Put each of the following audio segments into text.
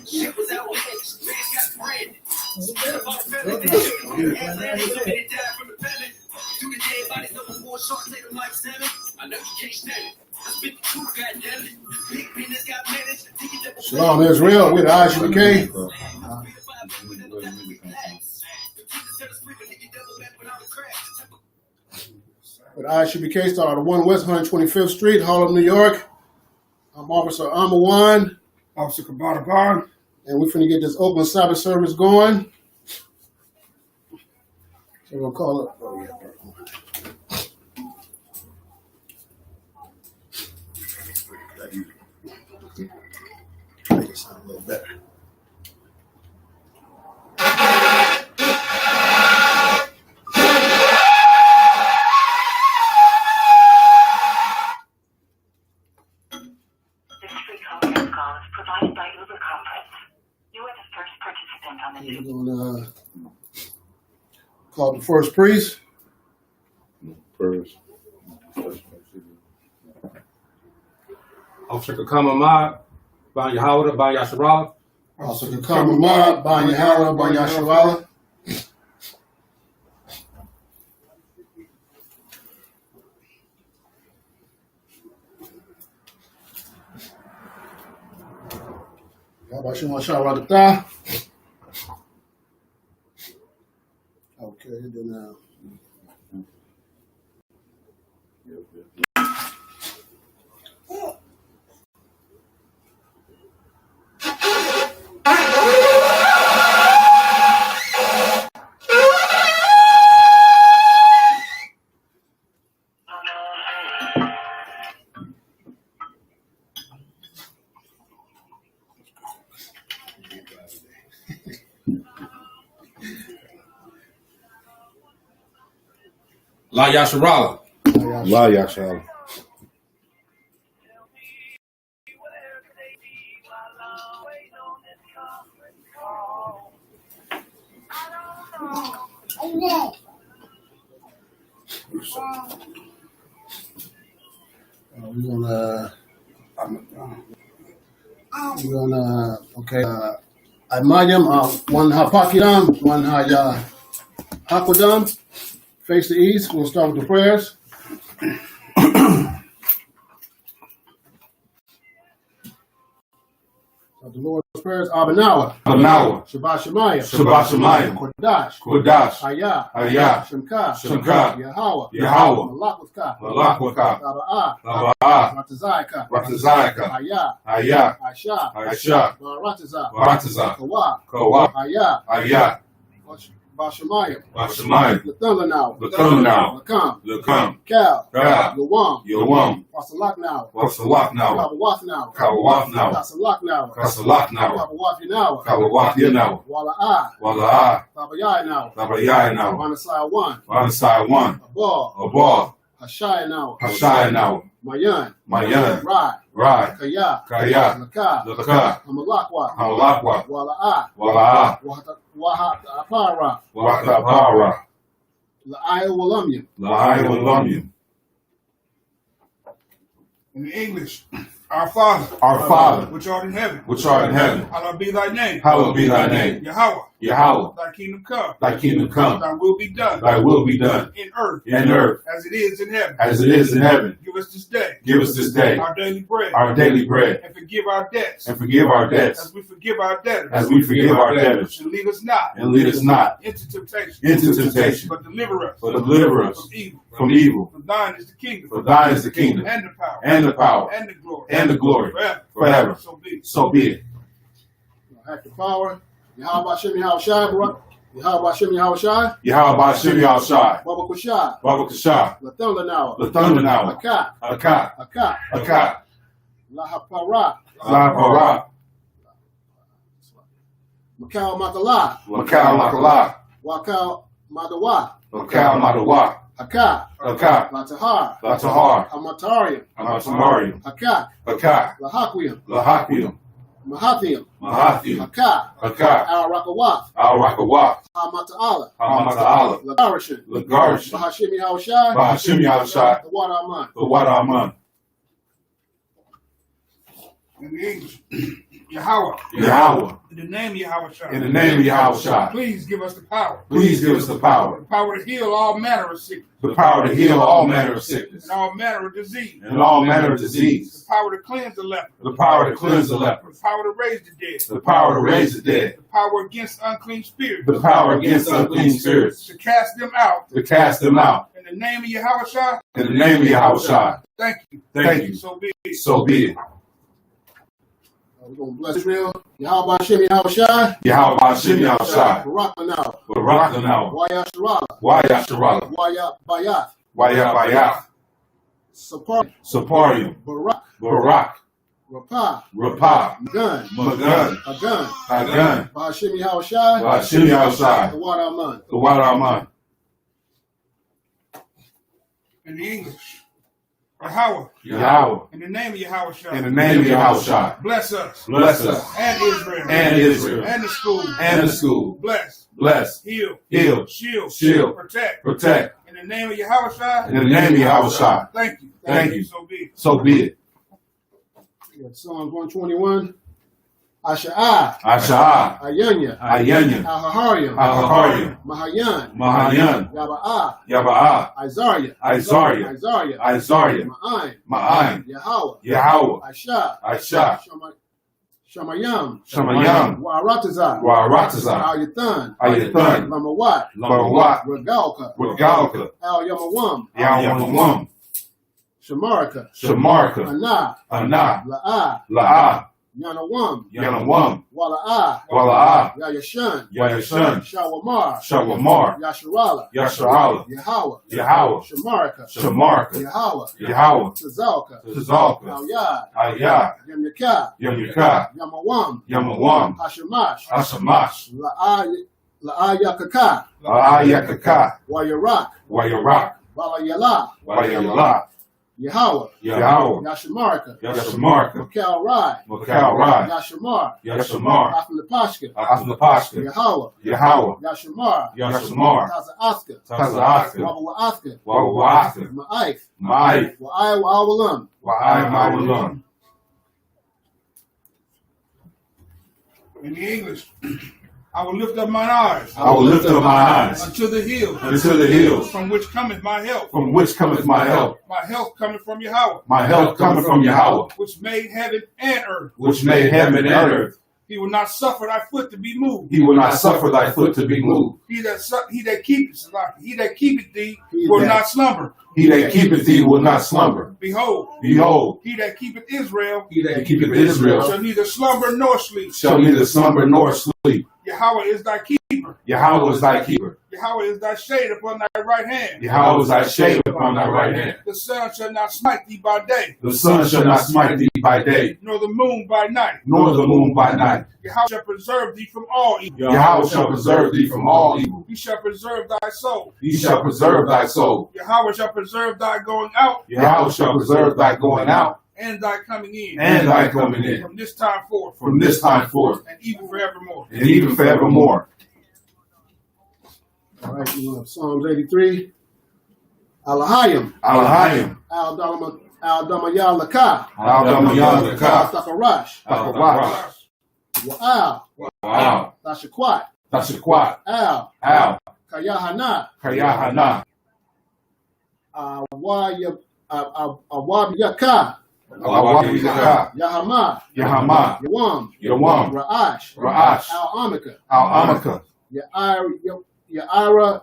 Shit was outrageous. Man got branded. Instead of our family, they died from the famine. Do the dead bodies no more sharks, take them like salmon. I know you can't stand it. I spit the truth, goddammit. Big penis got managed. Shalom Israel, with ISUBK. With ISUBK, started at 1 West 125th Street, Harlem, New York. I'm Officer Amawan. Officer Kabata, and we're finna get this open Sabbath service going. So we'll call it. Oh, yeah. Make it sound a little better. We're gonna call the first priest. Officer Kakamama, Ban Yahawah, Ban Yasharala. Officer Kakamama, Ban Yahawah, Ban Yasharala. Okay, then now. La Yasharala. La Yasharala. We're gonna okay. Amayam, one hapakidam, one hakodam. Face the east. We'll start with the prayers. The Lord's prayers. Abanawa. Shabbat Shemayim. Kodash. Ayah. Shemka. Yahawah. Malakwatka. Taba'ah. Ratazayaka. Ayah. Aisha. Baratazah. Kawa. Ayah. Bashamayim. The thunder now. Lakam. Cal. Yawam. Wasalak now. Kawawath now. Kasalak now. Kawawath now. Wala'ah. Tabayai now. Vanasai 1. Abal. Hashai now. Mayan. Rai. Kaya. Laka. Hamalakwa. Wala'ah. Wahatapara. La'aya Walamyam. In English, our Father, which art in heaven, hallowed be thy name. Yahawah, thy kingdom come. Thy will be done. In earth. As it is in heaven. Give us this day. Our daily bread. And forgive our debts. As we forgive our debtors. And lead us not. Into temptation. But deliver us. From evil. For thine is the kingdom. And the power. And the glory. Forever. So be it. Act the power. Yahweh Hashem Yahushai. Baba Kushai. The thunder now. Akat. Lahapara. Makau Makala. Wakau Madawa. Akat. Latahar. Amatarium. Akat. Lahaquium. Mahathium. Akat. Al-Rakawath. Hamata'ala. Lagarishan. Bahashim Yahushai. The Wad Aman. In the English, Yahweh. Yahweh. In the name of Yahweh. In the name of Yahweh. Please give us the power. Please give us the power. The power to heal all manner of sickness. The power to heal all manner of sickness. And all manner of disease. And all manner of disease. The power to cleanse the leper. The power to cleanse the leper. The power to raise the dead. The power to raise the dead. The power against unclean spirits. The power against unclean spirits. To cast them out. To cast them out. In the name of Yahweh. In the name of Yahweh. Thank you. Thank you. So be it. So be it. We're going to bless Israel. Yahweh Hashem Yahushai. Yahweh Hashem Yahushai. Barak Manau. Barak Lanau. Waya Sharala. Waya Sharala. Waya Bayath. Waya Bayath. Saparium. Barak. Barak. Rapah. Rapah. Magun. Magun. Agun. Hagun. Hashem Yahushai. Hashem Yahushai. The Wad Aman. The Wad Aman. In the English, Yahweh. Yahweh. In the name of Yahweh. In the name of Yahweh. Bless us. Bless us. And Israel. And Israel. And the school. And the school. Bless. Bless. Heal. Heal. Shield. Shield. Protect. Protect. In the name of Yahweh. In the name of Yahweh. Thank you. Thank you. So be it. So be it. Psalms 121. Asha'ah. Asha'ah. Ayanya. Ayanya. Al-Hahariam. Al-Hahariam. Mahayan. Mahayan. Yaba'ah. Yaba'ah. Isaiah. Isaiah. Isaiah. Isaiah. Ma'ayin. Ma'ayin. Yahweh. Yahweh. Aisha. Aisha. Shamayam. Shamayam. Wa'aratazah. Wa'aratazah. Al-Yathan. Al-Yathan. Lamawat. Lamawat. Regalka. Regalka. Al-Yamawam. Yamawam. Shamarka. Shamarka. Anah. Anah. La'ah. La'ah. Yanawam. Yanawam. Wala'ah. Wala'ah. Yayashan. Yayashan. Shawamar. Shawamar. Yasharala. Yasharala. Yahweh. Yahweh. Shamarka. Shamarka. Yahweh. Yahweh. Tazalka. Tazalka. Al-Yad. Ayah. Yamyaka. Yamyaka. Yamawam. Yamawam. Hashamash. Ashamash. La'ayakaka. La'ayakaka. Wayarak. Wayarak. Walayala. Wayala. Yahweh. Yahweh. Yashamarka. Yashamarka. Makal Rai. Makal Rai. Yashamar. Yashamar. Afnapashka. Afnapashka. Yahweh. Yahweh. Yashamar. Yashamar. Tazaaska. Tazaaska. Wawaaska. Wawaaska. Ma'aik. Ma'aik. Wa'ai wa'awalam. Wa'ai ma'awalam. In the English, I will lift up mine eyes. I will lift up my eyes unto the hills. Unto the hills. From which cometh my help. From which cometh my help. My help cometh from Yahweh. My help cometh from Yahweh. Which made heaven and earth. Which made heaven and earth. He will not suffer thy foot to be moved. He will not suffer thy foot to be moved. He that keepeth thee will not slumber. He that keepeth thee will not slumber. Behold. Behold. He that keepeth Israel. He that keepeth Israel. Shall neither slumber nor sleep. Shall neither slumber nor sleep. Yahweh is thy keeper. Yahweh is thy keeper. Yahweh is thy shade upon thy right hand. Yahweh is thy shade upon thy right hand. The sun shall not smite thee by day. The sun shall not smite thee by day. Nor the moon by night. Nor the moon by night. Yahweh shall preserve thee from all evil. Yahweh shall preserve thee from all evil. He shall preserve thy soul. He shall preserve thy soul. Yahweh shall preserve thy going out. Yahweh shall preserve thy going out. And thy coming in. And thy coming in. From this time forth. From this time forth. And even forevermore. And even forevermore. All right, you have Psalms 83. Alahayim. Alahayim. Al-Damayalaka. Al-Damayalaka. Takarash. Takarash. Wa'al. Wa'al. Tashakwat. Tashakwat. Al. Al. Kayahana. Kayahana. Awabyaka. Awabyaka. Yahama. Yahama. Yawam. Yawam. Ra'ash. Ra'ash. Al-Amika. Al-Amika. Ya'ira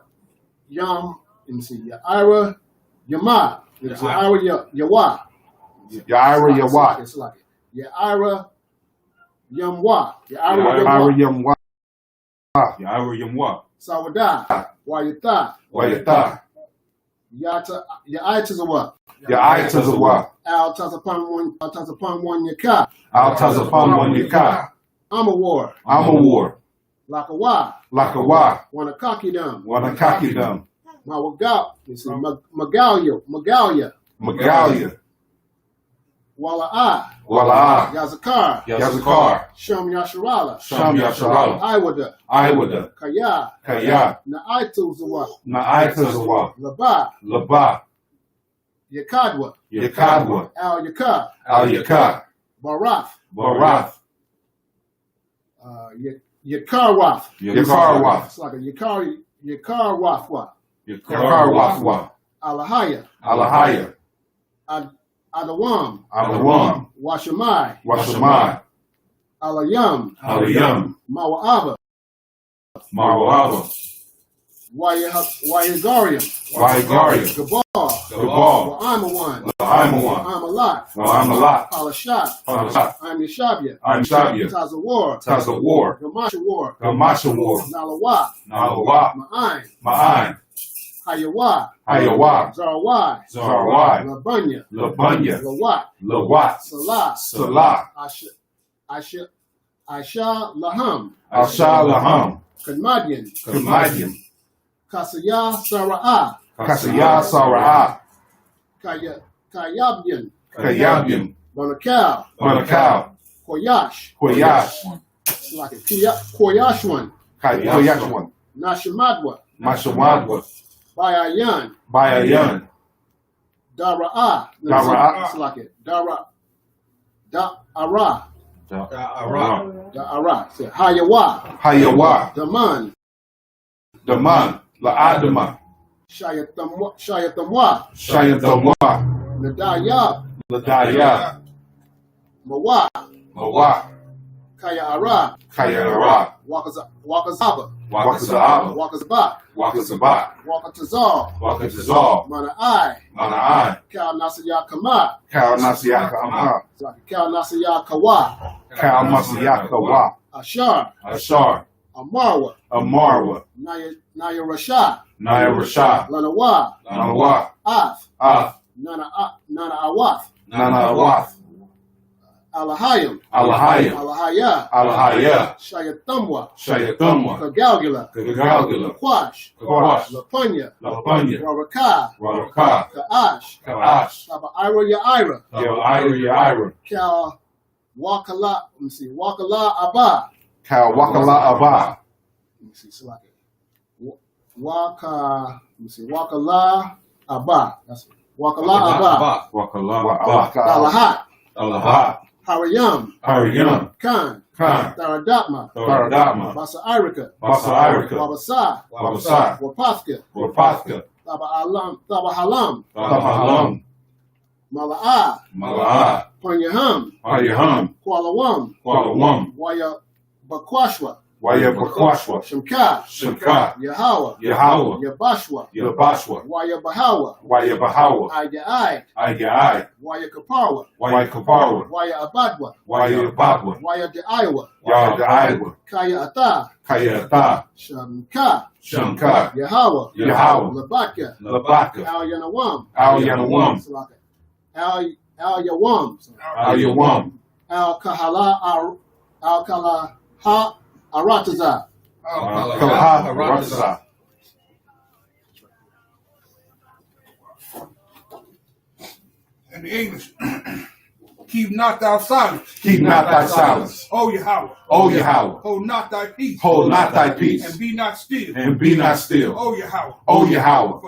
Yam. Let me see. Ya'ira Yama. Ya'ira Yawa. Ya'ira Yawa. It's like it. Ya'ira Yamwa. Ya'ira Yamwa. Ya'ira Yamwa. Sawada. Wayata. Wayata. Ya'itazawa. Ya'itazawa. Al Tazapon one Yaka. Al Tazapon one Yaka. Amawar. Amawar. Lakawa. Lakawa. Wanakakidam. Wanakakidam. Magalia. Magalia. Wala'ah. Wala'ah. Yazakar. Yazakar. Sham Yasharala. Sham Yasharala. Iwada. Iwada. Kaya. Kaya. Na'aituzawa. Na'aituzawa. Laba. Laba. Yakadwa. Yakadwa. Al Yaka. Al Yaka. Barath. Barath. Yakarwath. Yakarwath. It's like a Yakarwathwa. Yakarwathwa. Alahaya. Alahaya. Adawam. Adawam. Washamai. Washamai. Alayam. Alayam. Mawa'aba. Marwaba. Wayagariam. Wayagariam. Gabal. Gabal. Amawan. Amawan. Amalat. Amalat. Palashat. Palashat. I'm Yeshabia. I'm Shabia. Tazawar. Tazawar. Gamashawar. Gamashawar. Nalawa. Nalawa. Ma'ain. Ma'ain. Hayawa. Hayawa. Zarawai. Zarawai. Labunya. Labunya. Lawat. Lawat. Salah. Salah. Aisha Laham. Asha Laham. Kadmadian. Kadmadian. Kasaya Sara'ah. Kasaya Sara'ah. Kayabyan. Kayabyan. Bonakal. Bonakal. Koyash. Koyash. Koyashwan. Koyashwan. Nashamadwa. Mashamadwa. Bayayan. Bayayan. Dara'ah. Dara'ah. It's like it. Da'ara. Da'ara. Hayawa. Hayawa. Daman. Daman. La'adama. Shayatamwa. Shayatamwa. Nadayab. Ladayab. Mawa. Mawa. Kaya'ara. Kaya'ara. Wakazaba. Wakazaba. Wakazabak. Wakazabak. Wakatazal. Wakatazal. Mana'ai. Mana'ai. Kal Nasiyakama. Kal Nasiyakama. Kal Nasiyakawa. Kal Nasiyakawa. Ashar. Ashar. Amarwa. Amarwa. Naya Rasha. Naya Rasha. Lanawa. Lanawa. Af. Af. Nana Awath. Nana Awath. Alahayim. Alahayim. Alahaya. Alahaya. Shayatamwa. Shayatamwa. Kagalgula. Kagalgula. Kwash. Kwash. Lapunya. Lapunya. Raraka. Raraka. Ka'ash. Ka'ash. Ira Ya'ira. Ya'ira. Kal Wakala. Let me see. Wakala Abba. Kal Wakala Abba. Let me see. Select it. Let me see. Wakala Abba. That's it. Wakala Abba. Wakala Abba. Alahat. Alahat. Harayam. Harayam. Khan. Khan. Tharadatma. Tharadatma. Basa Irika. Basa Irika. Wabasa. Wabasa. Wapathka. Wapathka. Tabahalam. Tabahalam. Mala'ah. Mala'ah. Panyaham. Panyaham. Kualawam. Kualawam. Waya Bakwashwa. Waya Bakwashwa. Shemka. Shemka. Yahawa. Yahawa. Yabashwa. Yabashwa. Waya Bahawa. Waya Bahawa. Ayai. Ayai. Waya Kaparwa. Waya Kaparwa. Waya Abadwa. Waya Abadwa. Waya de Iowa. Waya de Iowa. Kaya Ata. Kaya Ata. Shamka. Shamka. Yahawa. Yahawa. Labatka. Labatka. Al Yanawam. Al Yanawam. Al Yawam. Al Yawam. Al Kalaha Arataza. Kalaha Arataza. In the English, keep not thy silence. Keep not thy silence. O Yahweh. O Yahweh. Hold not thy peace. Hold not thy peace. And be not still. And be not still. O Yahweh. O Yahweh.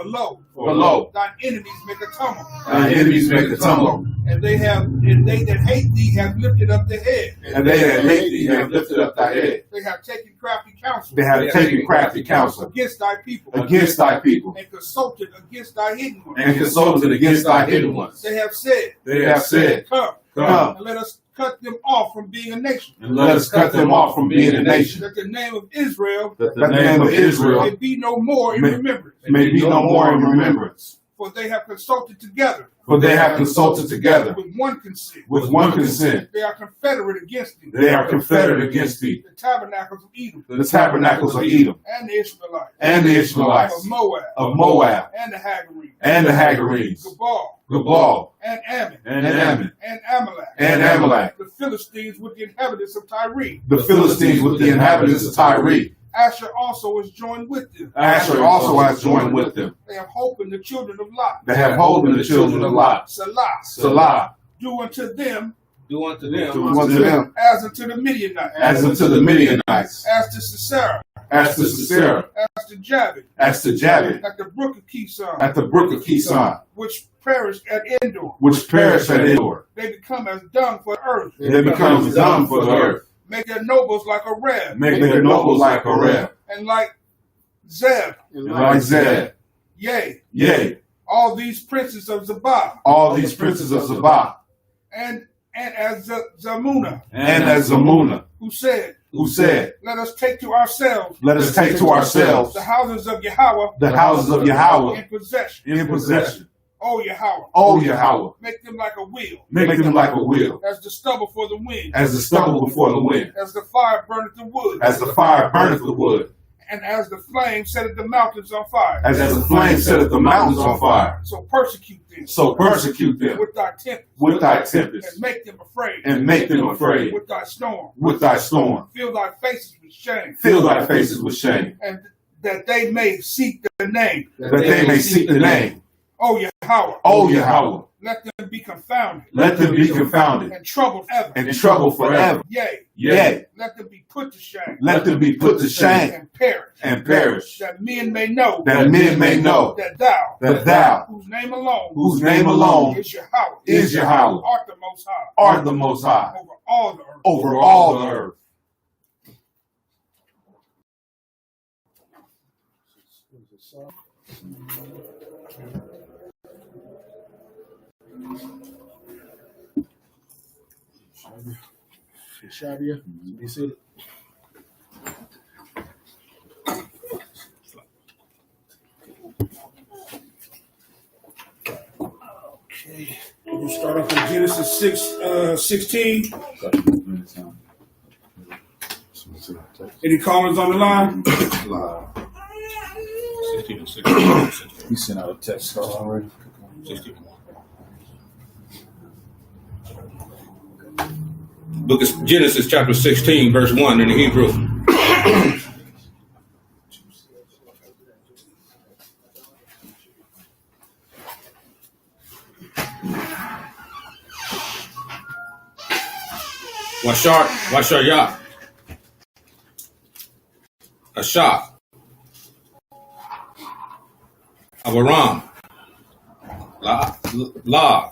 For lo, thine enemies make a tumult. Thine enemies make a tumult. And they that hate thee have lifted up their head. And they that hate thee have lifted up thy head. They have taken crafty counsel. They have taken crafty counsel against thy people. Against thy people. And consulted against thy hidden ones. And consulted against thy hidden ones. They have said. They have said. Come. Come. And let us cut them off from being a nation. And let us cut them off from being a nation. That the name of Israel. That the name of Israel may be no more in remembrance. May be no more in remembrance. For they have consulted together. For they have consulted together. With one consent. With one consent. They are confederate against thee. They are confederate against thee. The tabernacles of Edom. The tabernacles of Edom. And the Ishmaelites. And the Ishmaelites. Of Moab. Of Moab. And the Hagarenes. And the Hagarenes. Gabal. And Ammon. And Ammon. And Amalek. And Amalek. The Philistines with the inhabitants of Tyre. The Philistines with the inhabitants of Tyre. Asher also is joined with them. Asher also has joined with them. They have hope in the children of Lot. They have hope in the children of Lot. Salah. Salah. Do unto them. Do unto them. As unto the Midianites. As unto the Midianites. As to Sisera. as to Sisera, as to Jabbok, as to Jabbok, at the brook of Kison, at the brook of Kison, which perished at Endor. which perished at Endor. They become as dung for the earth. They become as dung for the earth. Make their nobles like a Reb, Make their nobles like a Reb, and like Zeb. and like Zeb. Yea, Yea, all these princes of Zabah, all these princes of Zabah, and as Zamuna, and as Zamuna, who said, let us take to ourselves the houses of Yahweh, Yahweh in possession. O Yahweh, O Yahweh, make them like a wheel, as the stubble for the wind, as the stubble before the wind, as the fire burneth the wood, and as the flame setteth the mountains on fire. as the flame setteth the mountains on fire. So persecute them with thy tempest, and make them afraid with thy storm. Fill thy faces with shame, and that they may seek the name. O Yahweh, let them be confounded, and troubled forever. Yea, let them be put to shame, and perish, that men may know that thou, whose name alone is Yahweh, art the Most High over all the earth. Shadia, you see it? Okay, we'll start off with Genesis 16. Any callers on the line? 16 and 16. He sent out a text already. 16. Book of Genesis chapter 16, verse 1 in the Hebrew. Washar Yah. Ashah. Abaram. La.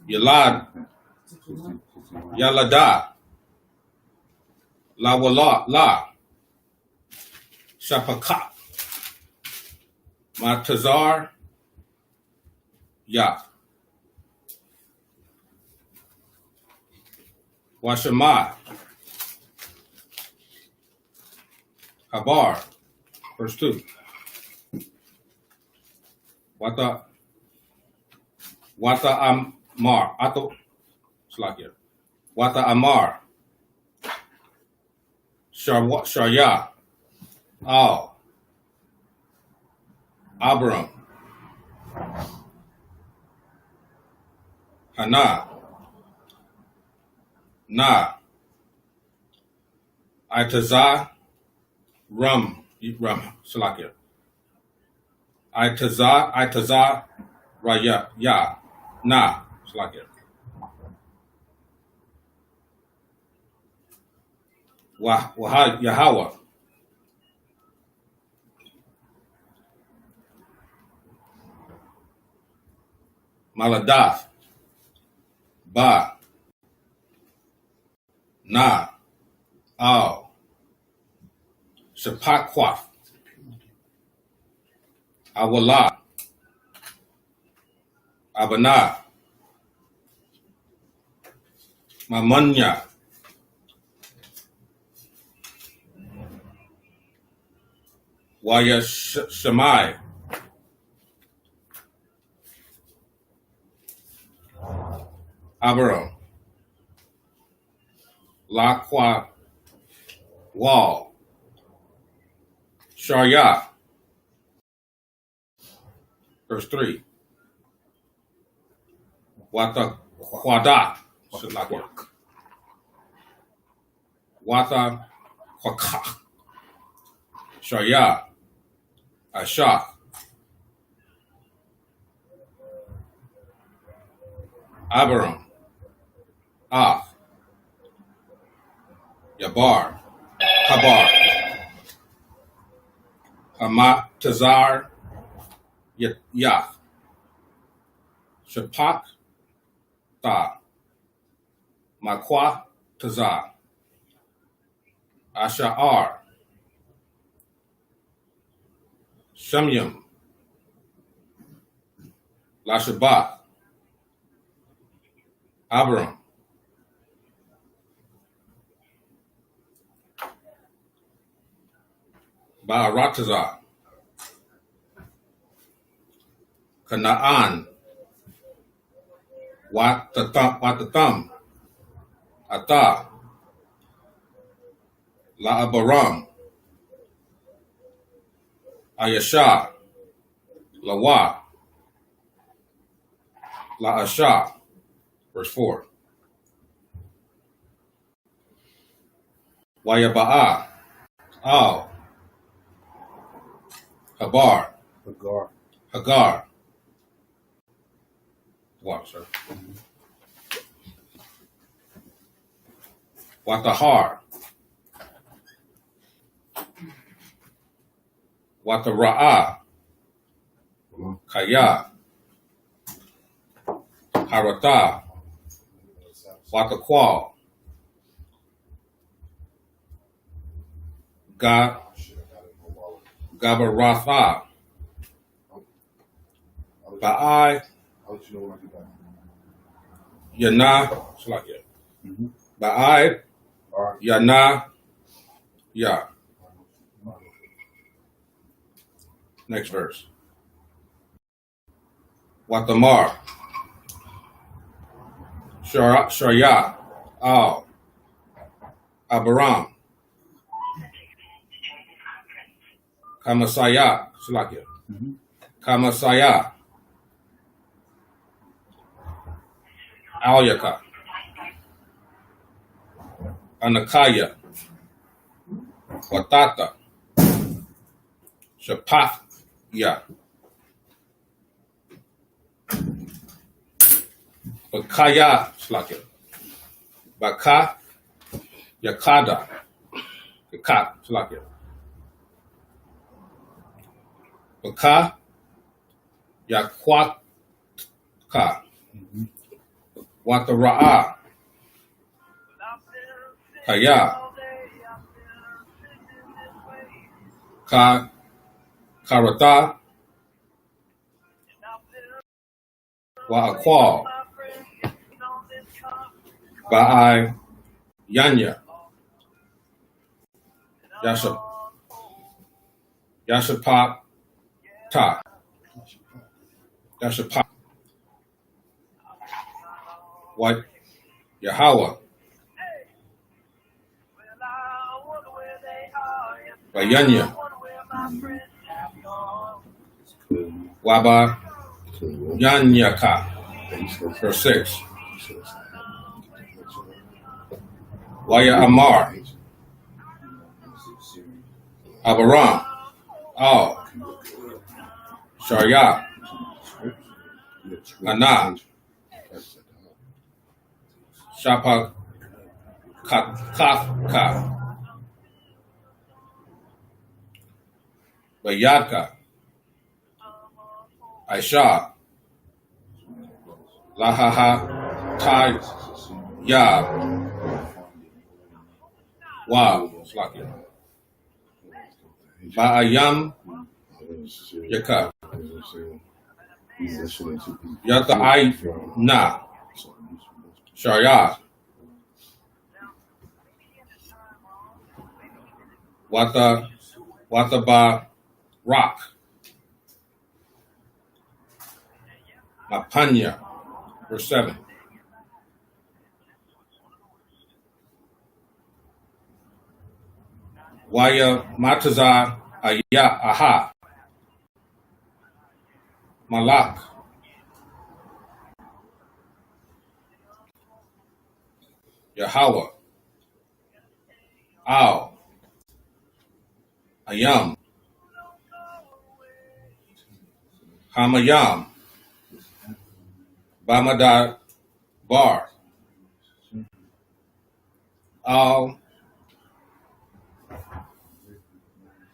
Yalad, Yalada, La, Shapaka, Matazar, Ya, Washamai, Habar, verse 2. Wata Amar, Slakia. Wata Amar, Sharya, Al, Abram, Hana, Na, Itazah, Ram, Slakia. Itazah, Raya, Ya, Na, Slakia. Yahweh. Maladath. Ba. Na. Al. Shapakwa. Awala. Abana. Mamanya. Waya Shamai. Abaram. Laqua Wal. Sharya. Verse 3. Wata Quada. Wata Quaka. Sharya. Ashah. Abaram. Ah. Yabar, Habar, Hamat Tazar, Yath, Shapak, Ta, Makwa Tazar, Asha'ar, Shamyam, Lashabath, Abram, Ba'aratazar, Kanaan, Watatham, Ata, La'abaram, Ayasha, Lawa, La'asha, verse 4. Wayaba'a, Al, Habar, Hagar. What, sir? Watahar, Watara'a, Kaya, Harata, Watakwal, Gabaratha, Ba'ai, Yana, Ba'ai, Yana, Ya. Next verse. Watamar, Sharia, Al, Abaram, Kamasaya, Kamasaya, Alyaka, Anakaya, Watata, Shapathya, Bakaya, Baka, Yakada, Yakat, Baka, Yakwatka, Watara'a, Kaya, Karata, Wa'akwal, Ba'ai, Yanya, Yashapat, Ta, Yashapat, What, Yahweh, Bayanya, Waba, Yanyaka, verse 6. Waya Amar, Abaram, Al, Sharia, Ana, Shapa Katka, Bayaka, Aisha, Lahaha, Tai, Ya, Wow, Ba'ayam, Yaka, Yata Ai, Na, Sharia, Wataba, Rock, Mapanya, verse 7. Waya Mataza, Aya, Aha, Malak, Yahweh, Al, Ayam, Hamayam, Bamadar, Bar, Al,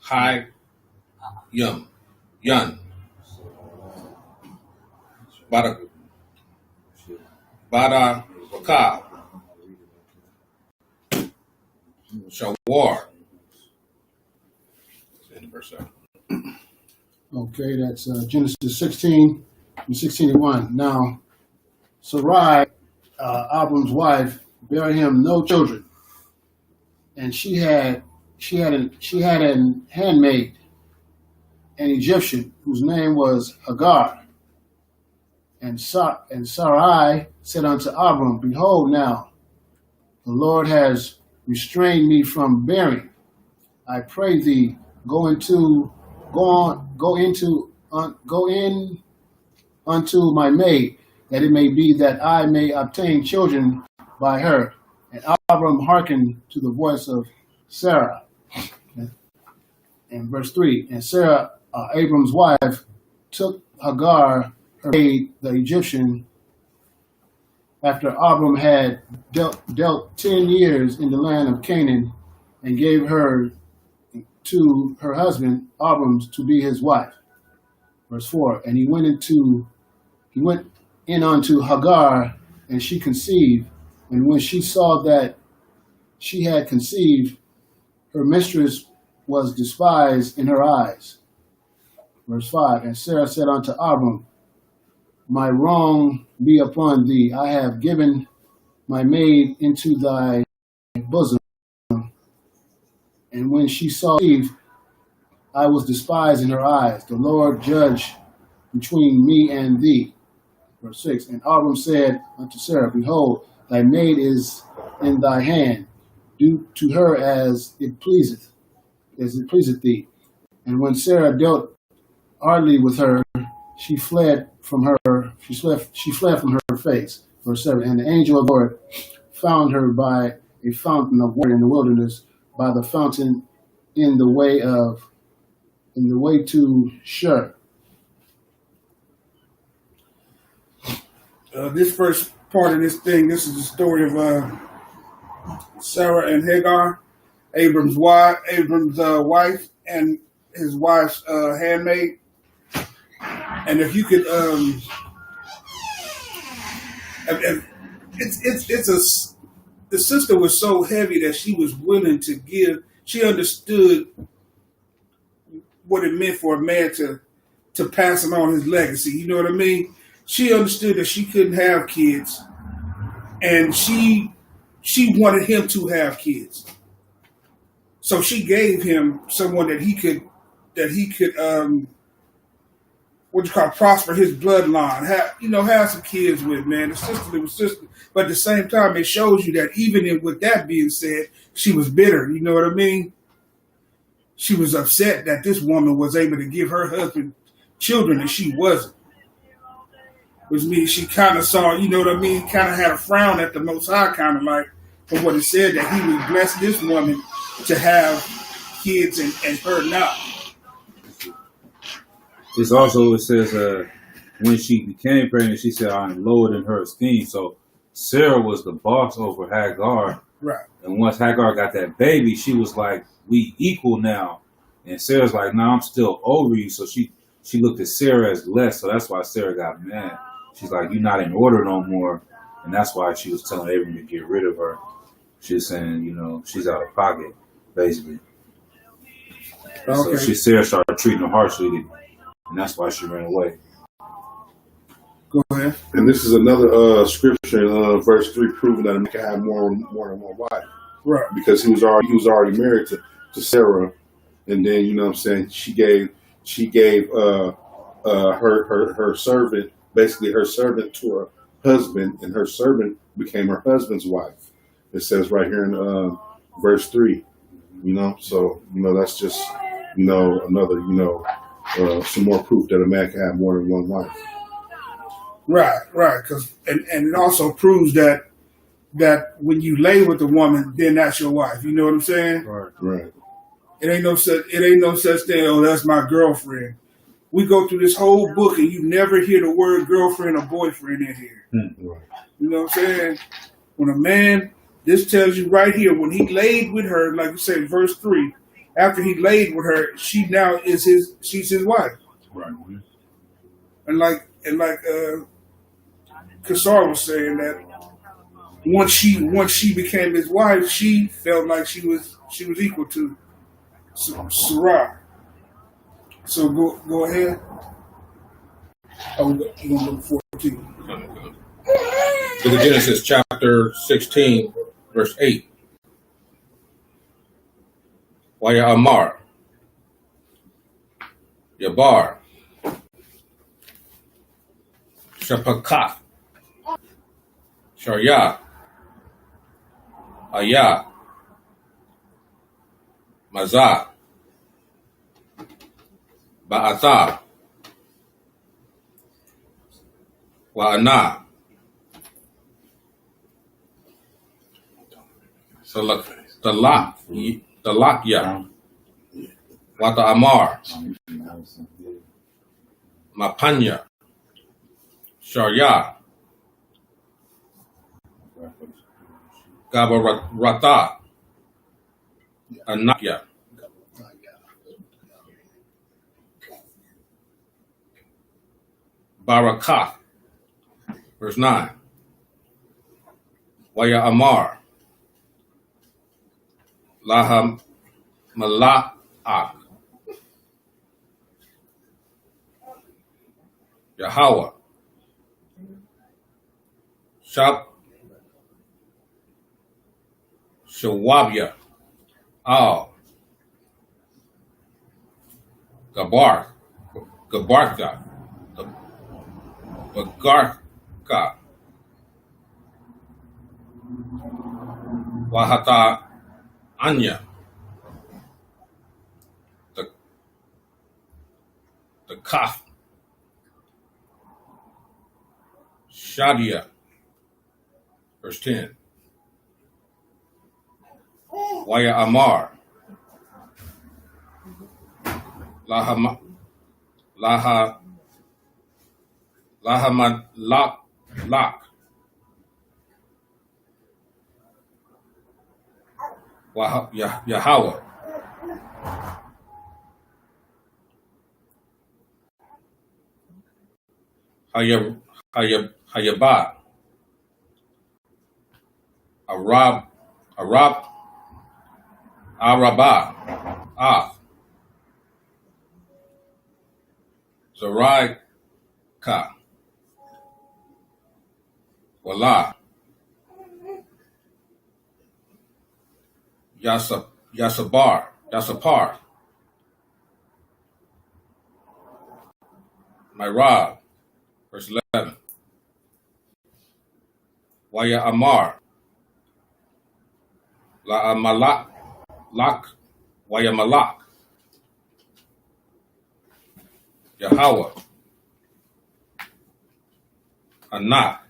Kai Yun. Bada Rakab. Shawar. Okay, that's Genesis 16 and 16:1. Now, Sarai, Abram's wife, bare him no children, and she had an handmaid, an Egyptian, whose name was Hagar. And Sarai said unto Abram, Behold, now the Lord has restrained me from bearing. I pray thee, go in unto my maid, that it may be that I may obtain children by her. And Abram hearkened to the voice of Sarah. And verse 3, and Sarah, Abram's wife, took Hagar, her maid, the Egyptian, after Abram had dealt 10 years in the land of Canaan, and gave her to her husband Abram to be his wife. Verse 4, and he went in unto Hagar, and she conceived. And when she saw that she had conceived, her mistress was despised in her eyes. Verse 5, and Sarah said unto Abram, My wrong be upon thee. I have given my maid into thy bosom. And when she saw Eve, I was despised in her eyes. The Lord judge between me and thee. Verse 6, and Abram said unto Sarah, Behold, thy maid is in thy hand. Do to her as it pleaseth thee. And when Sarah dealt hardly with her, she fled from her face. Verse 7, and the angel of the Lord found her by a fountain of water in the wilderness, by the fountain in the way to Shur. This first part of this thing, this is the story of Sarah and Hagar, Abram's wife, and his wife's handmaid. And if you could, the sister was so heavy that she was willing to give. She understood what it meant for a man to pass on his legacy. You know what I mean? She understood that she couldn't have kids, and she wanted him to have kids. So she gave him someone that he could prosper his bloodline, have some kids with, man. The sister was sister. But at the same time, it shows you that even with that being said, she was bitter. You know what I mean? She was upset that this woman was able to give her husband children and she wasn't. Which means she kind of saw, you know what I mean, kind of had a frown at the Most High, kind of like, from what it said, that he would bless this woman to have kids and her not. It's also, it says, when she became pregnant, she said, I'm lowered in her esteem. So Sarah was the boss over Hagar. Right. And once Hagar got that baby, she was like, we equal now. And Sarah's like, no, I'm still over you. So she looked at Sarah as less. So that's why Sarah got mad. She's like, you're not in order no more. And that's why she was telling Abram to get rid of her. She was saying, she's out of pocket, basically. Okay. So Sarah started treating her harshly, and that's why she ran away. Go ahead. And this is another scripture in verse 3 proving that a man can have more than one wife. Right. Because he was already married to Sarah, and then she gave her servant, basically her servant, to her husband, and her servant became her husband's wife. It says right here in verse 3. So that's just another some more proof that a man can have more than one wife. Right. Because and it also proves that when you lay with a woman, then that's your wife. You know what I'm saying? Right. It ain't no such thing. Oh, that's my girlfriend. We go through this whole book and you never hear the word girlfriend or boyfriend in here. Right. You know what I'm saying? When a man, this tells you right here, when he laid with her, like you say, verse 3, after he laid with her, she's his wife. Right. And like Kassar was saying that once she became his wife, she felt like she was equal to Sarah. So go ahead. Oh, we're gonna look 14. Book of Genesis, chapter 16, verse 8. Waya Amar, Yabar, Shapakaf, Sharyah, Ayah, Mazah, Ba'atha, Wa'ana. So look, Talakya, Wata Amar, Mapanya, Sharyah, Gabarata, Anakya, Barakah, verse 9, Waya Amar, Laha Mala'ak, Yahweh, Shawabya, Al, Gabarka, Bagarka, Wahata Anya, the Kaf, Shadia, verse 10, Waya Amar, Lahamad Lak, Yahweh, Hayabah, Arabah, Zaraika, Wala, Yasapar, Myrab, verse 11, Waya Amar, La Amalak, Waya Malak, Yahweh, Anak,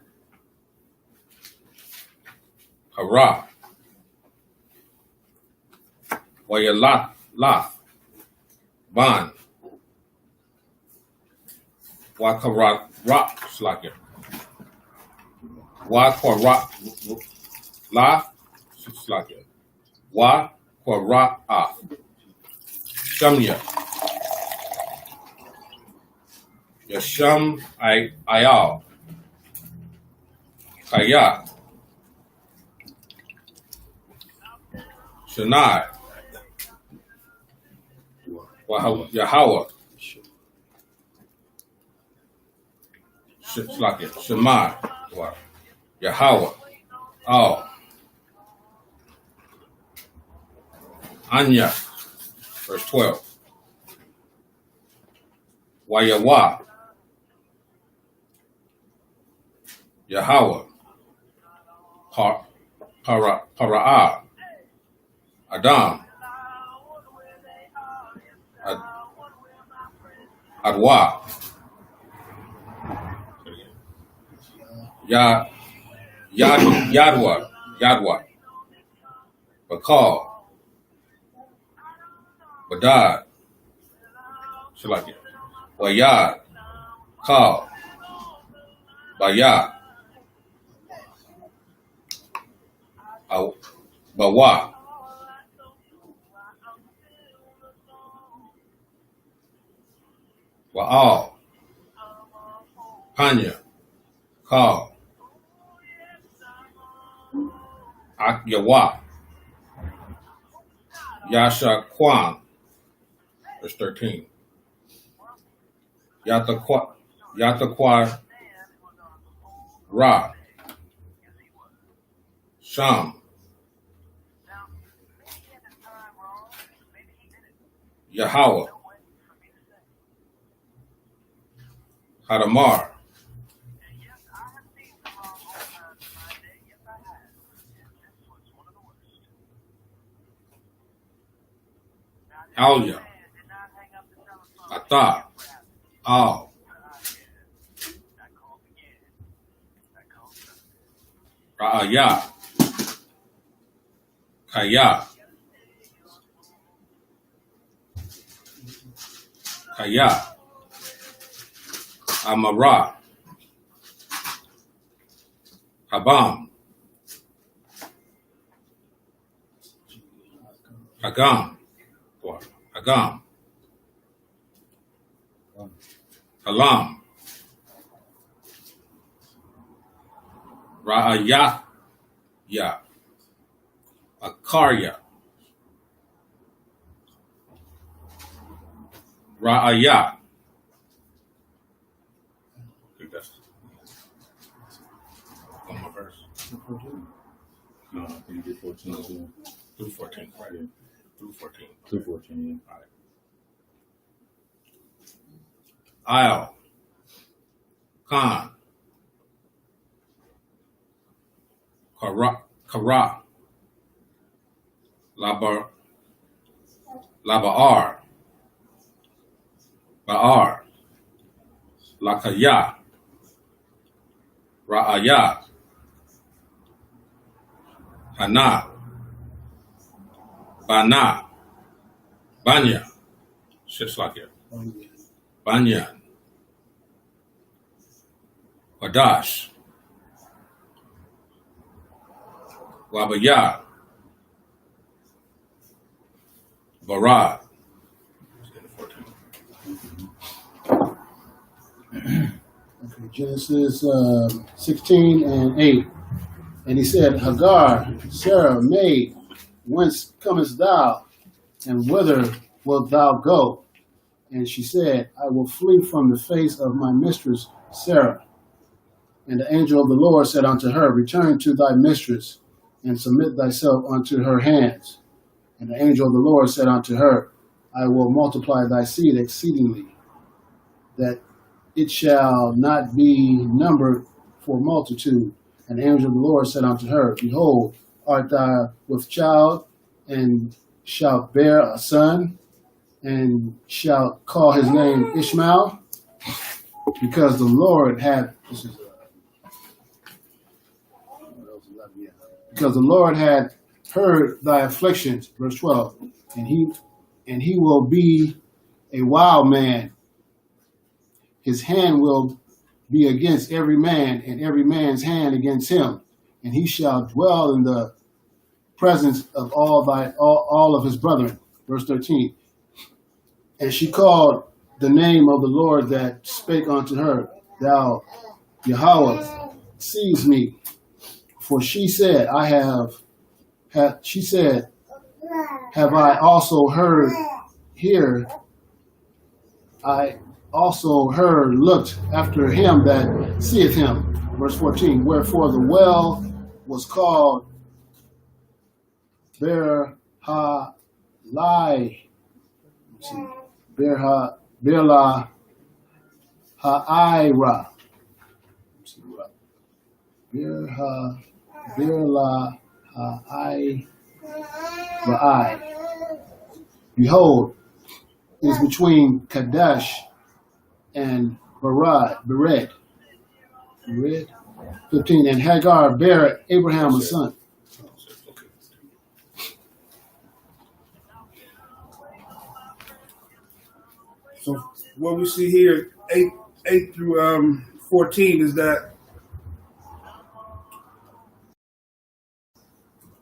Hara, Waya Lath, Ban, Wakarat Rock Slakia, Wakarat La Slakia, Wakarat Shamya, Yasham Ayal, Kaya, Shania, Yahweh, Shema, Yahweh, Anya, verse 12, Wayawa, Yahweh, Para'ah, Adam, Adwa, Yadwa, Bakal, Badad, Shalaki, Wayad, Kal, Bayad, Bawa, Baal, Panya, Kal, Akyawa, Yasha Kwan, verse 13. Yatakwa Ra, Sham, Yahweh, Hadamar, Alya, Ata, Al, Ra'aya, Kaya, Amara, Habam, Hagam, Halam, Ra'aya, Akarya, Ra'aya. I think that's one more verse. No, I think you did 14 as well. Through 14, right? Yeah. Through 14. Through 14, yeah. Al, Khan, Kara, Labar, Ba'ar, Lakaya, Ra'aya, Hana, Bana, Banya, shit's like it. Banyan, Wadash, Wabaya, Barad. Okay, Genesis 16 and 8. And he said, Hagar, Sarah, maid, whence comest thou, and whither wilt thou go? And she said, I will flee from the face of my mistress Sarah. And the angel of the Lord said unto her, Return to thy mistress, and submit thyself unto her hands. And the angel of the Lord said unto her, I will multiply thy seed exceedingly, that it shall not be numbered for multitude. And the angel of the Lord said unto her, Behold, art thou with child, and shalt bear a son, and shalt call his name Ishmael, because the Lord had heard thy afflictions, verse 12, and he will be a wild man. His hand will be against every man, and every man's hand against him, and he shall dwell in the presence of all of his brethren. Verse 13. And she called the name of the Lord that spake unto her, Thou Yahweh, sees me. For she said, have I also heard here? I also heard looked after him that seeth him. Verse 14. Wherefore the well was called Berhalai. Berla Ha'ira. Berla Ha'ira. Behold, is between Kadesh and Bered. 15. And Hagar bare Abraham a son. So what we see here, 8 through 14, is that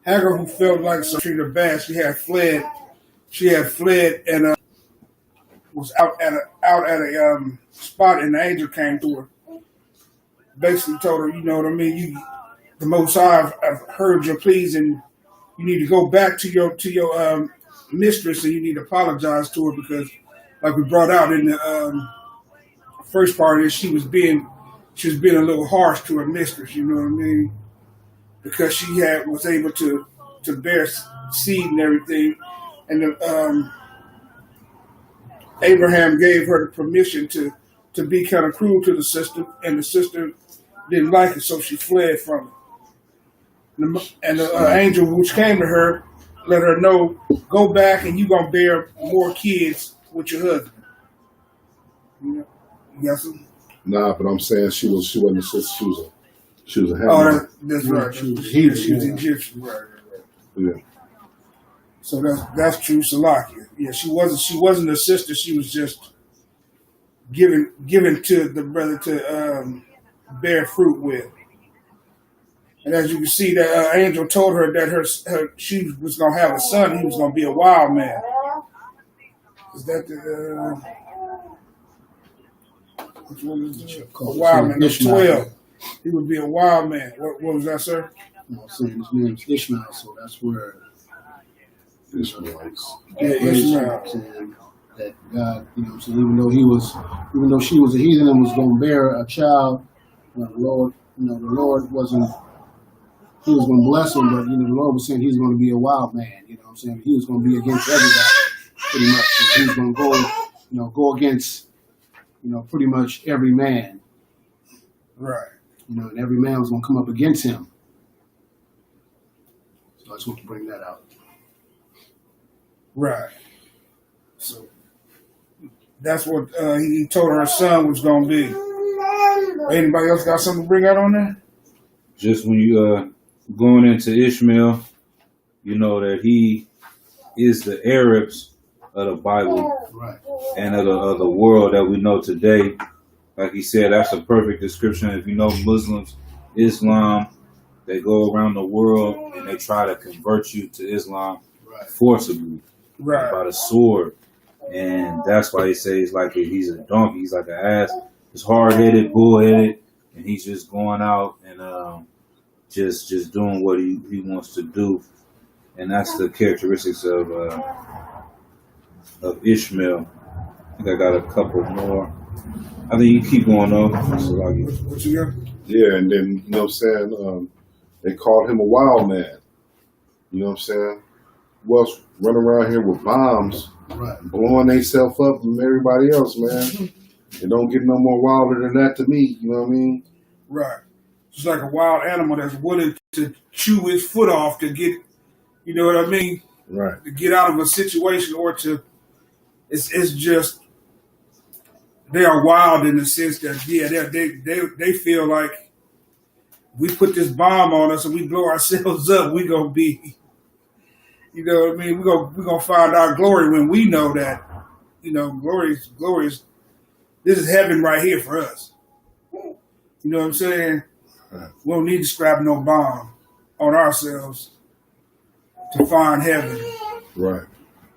Hagar, who felt like some treated her bad, she had fled and was out out at a spot, and the angel came to her. Basically told her, you know what I mean? The Most High, I've heard your pleas, and you need to go back to your mistress, and you need to apologize to her because, like we brought out in the first part, is she was being a little harsh to her mistress. You know what I mean? Because she was able to bear seed and everything, and Abraham gave her the permission to be kind of cruel to the sister, and the sister didn't like it, so she fled from it. And the angel which came to her let her know, go back and you're going to bear more kids with your husband. You got something? Nah, but I'm saying she wasn't a sister. She was a Hamite. Oh, that's right. She was Egyptian. Right. Yeah. So that's true, Salakia. Yeah, she wasn't a sister. She was just given to the brother to bear fruit with. And as you can see, that angel told her that she was going to have a son. He was going to be a wild man. Is that the which one is it? A wild man. That's 12. He would be a wild man. What was that, sir? No, I'm saying his name is Ishmael, so that's where Israelites. Yeah, Ishmael. Saying that God, you know what I'm saying, even though she was a heathen and was going to bear a child, the Lord wasn't. He was going to bless him, but the Lord was saying he's going to be a wild man. You know what I'm saying? He was going to be against everybody, pretty much. So he was going to go against, pretty much every man. Right. And every man was going to come up against him. So I just want to bring that out. Right. So that's what he told her son was going to be. Anybody else got something to bring out on that? Just when you going into Ishmael, you know that he is the Arabs of the Bible, right, and of the world that we know today. Like he said, that's a perfect description. If you know Muslims, Islam, they go around the world and they try to convert you to Islam forcibly, by the sword. And that's why they say it's like he's a donkey, he's like an ass. He's hard-headed, bull-headed, and he's just going out and just doing what he wants to do. And that's the characteristics of Ishmael. I think I got a couple more. I think you keep going on. What you got? Yeah, and then, you know what I'm saying, they called him a wild man. You know what I'm saying? Who else running around here with bombs, blowing themselves up from everybody else, man? It don't get no more wilder than that to me, you know what I mean? Right. It's like a wild animal that's willing to chew his foot off to get, you know what I mean? Right. To get out of a situation or to, it's just, they are wild in the sense that, yeah, they feel like we put this bomb on us and we blow ourselves up, we gonna be, you know what I mean? We're gonna find our glory when we know that, glory is, this is heaven right here for us. You know what I'm saying? Right. We don't need to scrap no bomb on ourselves to find heaven. Right.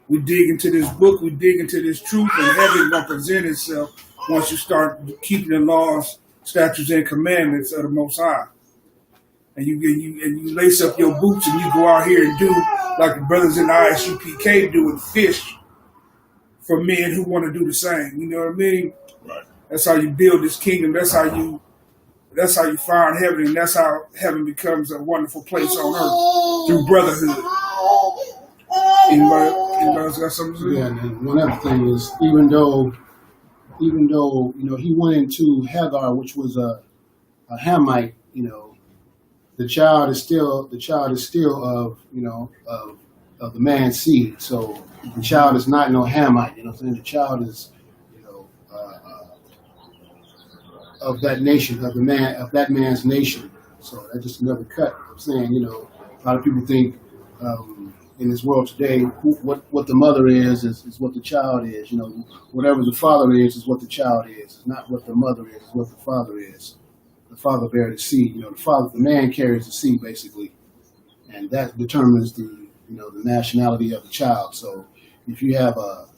We dig into this book, we dig into this truth, and heaven gonna present itself once you start keeping the laws, statutes, and commandments of the Most High. And you lace up your boots and you go out here and do like the brothers in the ISUPK do and fish for men who want to do the same. You know what I mean? Right. That's how you build this kingdom. That's how you find heaven, and that's how heaven becomes a wonderful place on earth through brotherhood. Anybody else got something to say? Yeah, and one other thing is, even though he went into Hagar, which was a Hamite, the child is still of the man's seed. So the child is not no Hamite. You know what I'm saying? The child is of that nation, of that man's nation. So that's just another cut. I'm saying, a lot of people think in this world today, what the mother is what the child is. Whatever the father is what the child is. It's not what the mother is, it's what the father is. The father bears the seed. The man carries the seed basically, and that determines the nationality of the child. So if you have a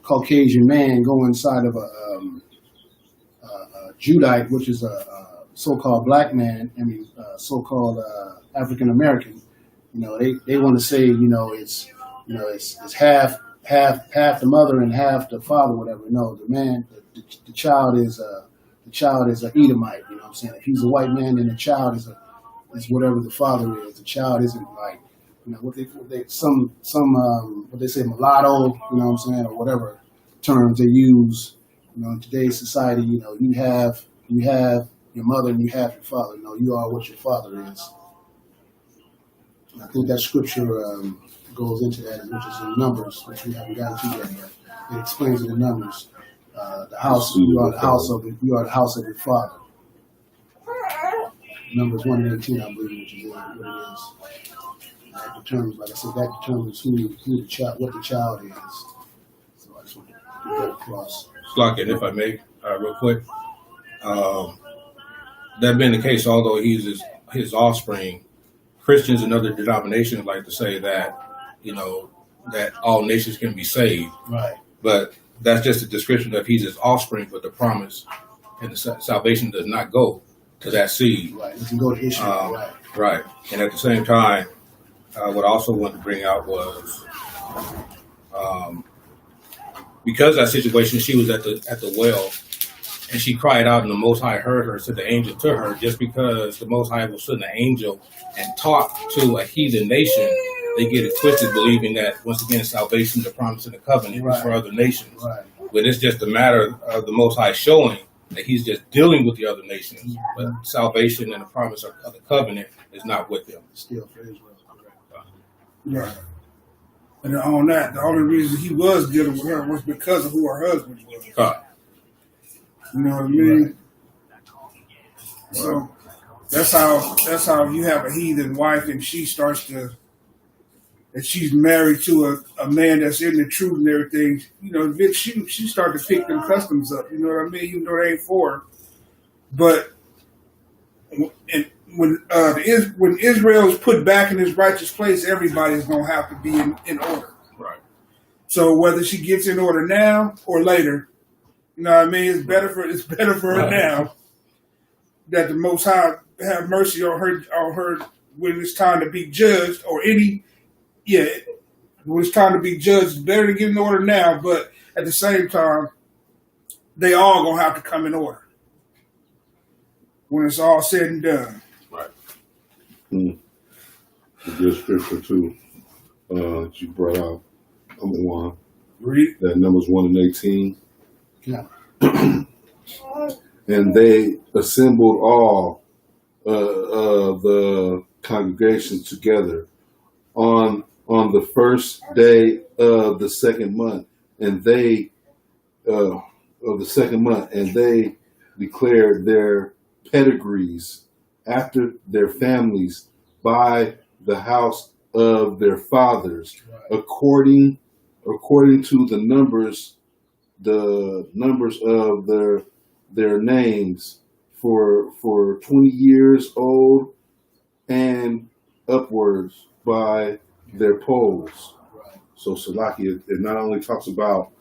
Caucasian man go inside of a Judite, which is a so-called black man, so-called African American, they want to say, it's half the mother and half the father, whatever. No, the child is an Edomite. You know what I'm saying? If he's a white man, then the child is whatever the father is. The child isn't like, what they say mulatto. You know what I'm saying, or whatever terms they use. In today's society, you have your mother and you have your father. You are what your father is. I think that scripture goes into that, which is in Numbers, which we haven't gotten to yet, but it explains it in Numbers. The house, you are the house of your father. Numbers 1:18, I believe, which is what it is. That determines, like I said, that determines who the child, what the child is. So I just want to get that across. Slock it, if I may, real quick. That being the case, although he's his offspring, Christians and other denominations like to say that, that all nations can be saved. Right. But that's just a description of he's his offspring, but the promise and the salvation does not go to that seed. Right. It doesn't go to Israel. Right. Right. And at the same time, what I also wanted to bring out was, because that situation, she was at the well, and she cried out, and the Most High heard her, sent the angel to her. Just because the Most High will send an angel and talk to a heathen nation, they get it twisted, believing that, once again, salvation, the promise, and the covenant is for other nations. Right. But it's just a matter of the Most High showing that he's just dealing with the other nations. But salvation and the promise of the covenant is not with them. Still for Israel. Right. And on that, the only reason he was dealing with her was because of who her husband was. You know what I mean? So that's how you have a heathen wife and she starts to, and she's married to a man that's in the truth and everything. She started to pick them customs up. You know what I mean? Even though they ain't for her. But when Israel is put back in his righteous place, everybody's gonna have to be in order. Right. So whether she gets in order now or later, you know what I mean? It's better for her now that the Most High have mercy on her when it's time to be judged, when it's time to be judged. It's better to get in order now, but at the same time, they all gonna have to come in order when it's all said and done. Right. A good scripture too that you brought out. One. Read That Numbers 1:18. Yeah. And they assembled all the congregations together on the first day of the second month, and they declared their pedigrees after their families by the house of their fathers, according to the numbers of their names for 20 years old and upwards by their polls. So Salaki, it not only talks about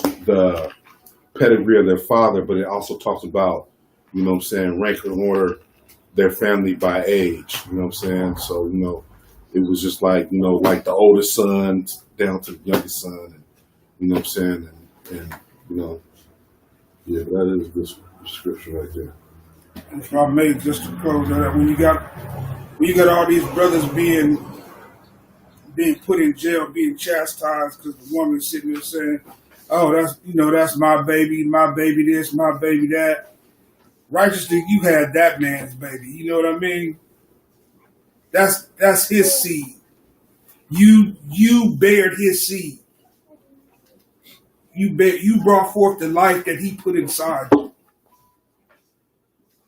the pedigree of their father, but it also talks about, rank and order their family by age. You know what I'm saying? So, it was just like, like the oldest son down to the youngest son, and you know what I'm saying? And that is this scripture right there. If I may, just to close that up, when you got all these brothers being put in jail, being chastised because the woman's sitting there saying, "Oh, that's my baby this, my baby that." Righteously, you had that man's baby. You know what I mean? That's his seed. You bared his seed. You brought forth the life that he put inside you.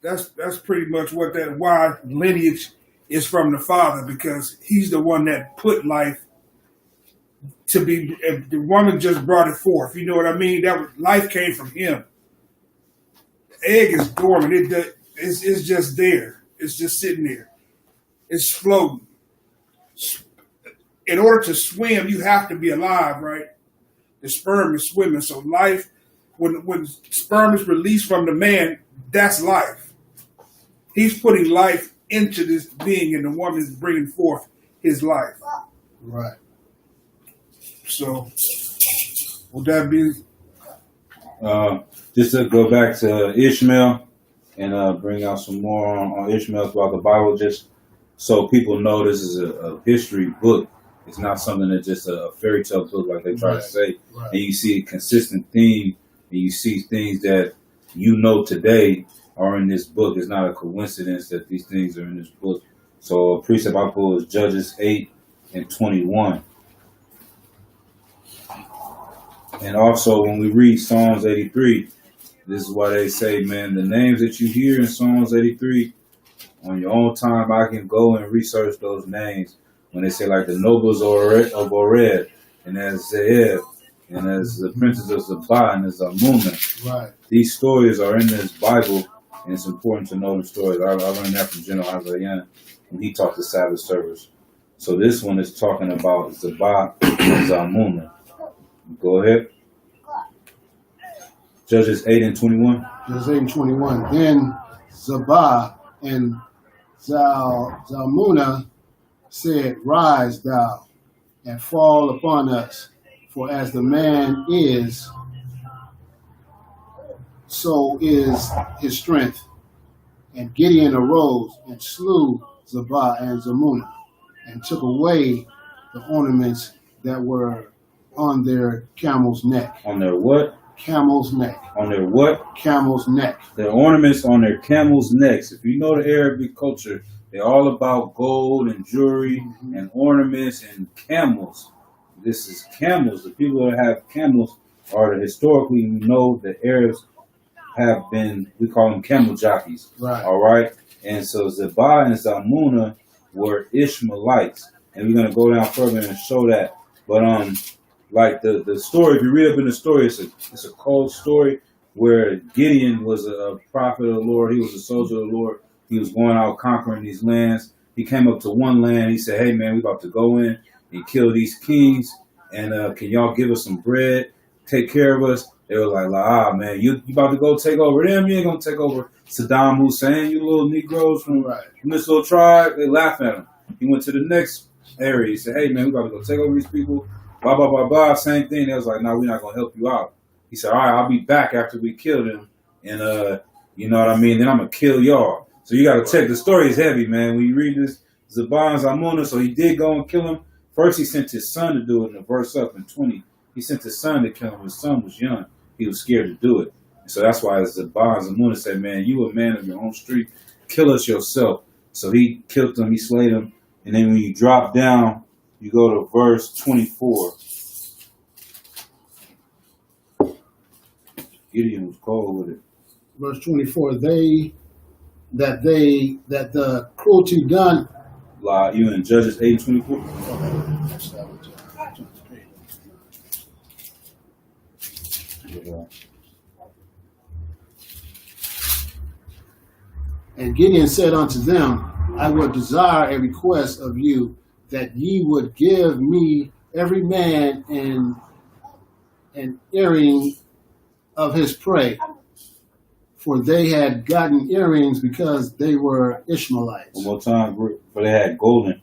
That's pretty much why lineage is from the father, because he's the one that put life to be. The woman just brought it forth. You know what I mean? Life came from him. The egg is dormant. It's just there. It's just sitting there. It's floating. in order to swim, you have to be alive, right? The sperm is swimming. So life, when sperm is released from the man, that's life. He's putting life into this being, and the woman is bringing forth his life. Right. So, would that be? Just to go back to Ishmael and bring out some more on Ishmael throughout the Bible, just so people know this is a history book. It's not something that's just a fairy tale book like they try to say. Right. And you see a consistent theme, and you see things that you know today are in this book. It's not a coincidence that these things are in this book. So a precept I pull is Judges 8 and 21. And also when we read Psalms 83, this is why they say, man, the names that you hear in Psalms 83, on your own time, I can go and research those names. When they say like the nobles of Ored, and as Zeeb, and as the princes of Zabah, and as Amunah. Right. These stories are in this Bible, and it's important to know the stories. I learned that from General Hazayan when he taught the Sabbath service. So this one is talking about Zabah and Amunah. Go ahead. Judges 8 and 21. Judges 8 and 21. Then Zabah and Zalmunna said, Rise thou, and fall upon us, for as the man is, so is his strength. And Gideon arose and slew Zabah and Zalmunna, and took away the ornaments that were on their camel's neck. On their what? Camel's neck. On their what? Camel's neck. Their ornaments on their camels' necks. If you know the Arabic culture, they're all about gold and jewelry and ornaments and camels. This is camels. The people that have camels are historically, we know the Arabs have been, we call them camel jockeys. Right. All right. And so Zabah and Zalmunna were Ishmaelites. And we're going to go down further and show that. But like the story, if you read up in the story, it's a cold story where Gideon was a prophet of the Lord. He was a soldier of the Lord. He was going out conquering these lands. He came up to one land. He said, hey, man, we about to go in and kill these kings. And can y'all give us some bread? Take care of us? They were like, man, you about to go take over them? You ain't going to take over Saddam Hussein, you little Negroes from this little tribe. They laugh at him. He went to the next area. He said, hey, man, we about to go take over these people. Blah, blah, blah, blah. Same thing. They was like, no, we're not going to help you out. He said, all right, I'll be back after we kill them. And, you know what I mean? Then I'm going to kill y'all. So you got to check. The story is heavy, man. When you read this, Zabah and Zalmunna, so he did go and kill him. First, he sent his son to do it in the verse up in 20. He sent his son to kill him. His son was young. He was scared to do it. And so that's why Zabah and Zalmunna said, man, you a man of your own street. Kill us yourself. So he killed him. He slayed him. And then when you drop down, you go to verse 24. Gideon was cold with it. Verse 24, that the cruelty done. You in Judges 8 and 24? And Gideon said unto them, I would desire a request of you, that ye would give me every man an earring of his prey. For they had gotten earrings because they were Ishmaelites. One more time, for they had golden.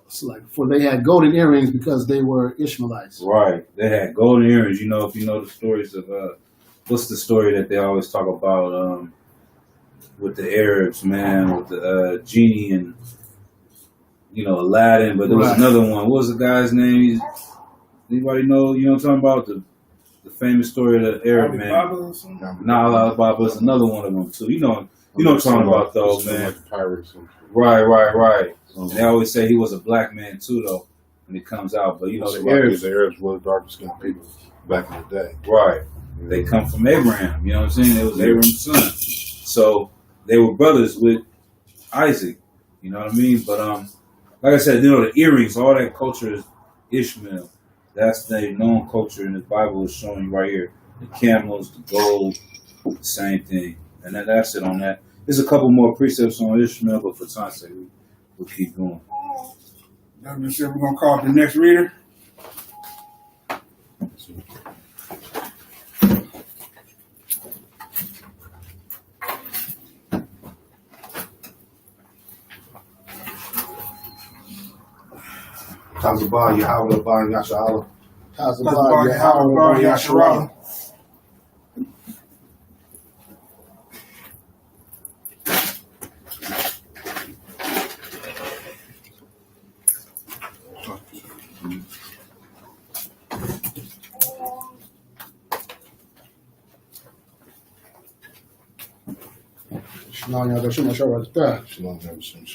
For they had golden earrings because they were Ishmaelites. Right. They had golden earrings. You know, if you know the stories of, what's the story that they always talk about with the Arabs, man, with the genie and, you know, Aladdin. But there was another one. What was the guy's name? Anybody know? You know what I'm talking about? The famous story of the Arab man. Alibaba is another one of them too. You know what I'm talking about though, man. Like pirates. Right. And they always say he was a black man too though when it comes out. But you know the Arabs were darker skinned people back in the day. Right. They come from Abraham, you know what I'm saying? It was Abraham's son. So they were brothers with Isaac, you know what I mean? But like I said, you know, the earrings, all that culture is Ishmael. That's the known culture in the Bible is showing you right here. The camels, the gold, the same thing. And that's it on that. There's a couple more precepts on Ishmael, but for time's sake, we'll keep going. That being said, we're going to call it the next reader. Tazabah Yahweh Bar Yashala. Tazabah Yahweh Bar Yasharah. Shalom Yadashim Asharatah. Shalom Yahweh Shalom.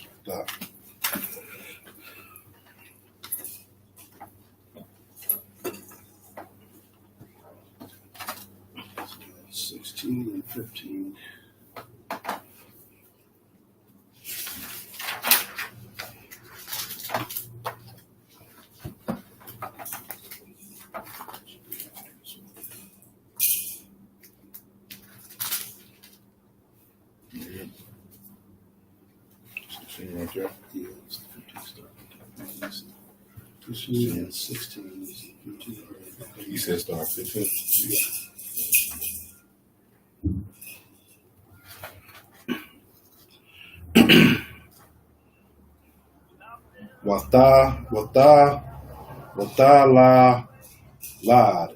16 and 15. Right there. Yeah, it's the 15 start. 15 and 16. 15. You said start 15? Yeah. Wata la lad.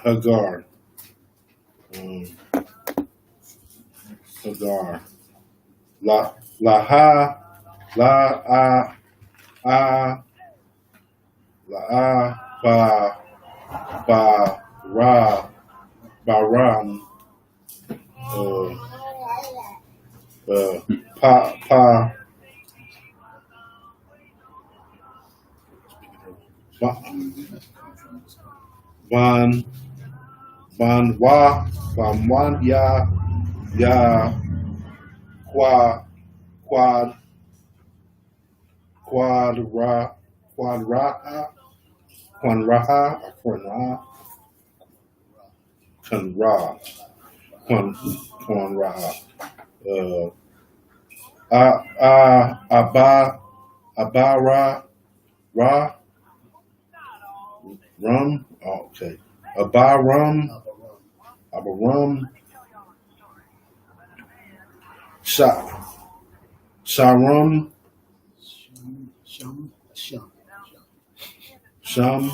Hagar. Hagar. La ha la Baram Van ya Abara Rum. Oh, okay. Abaram Sharum Sham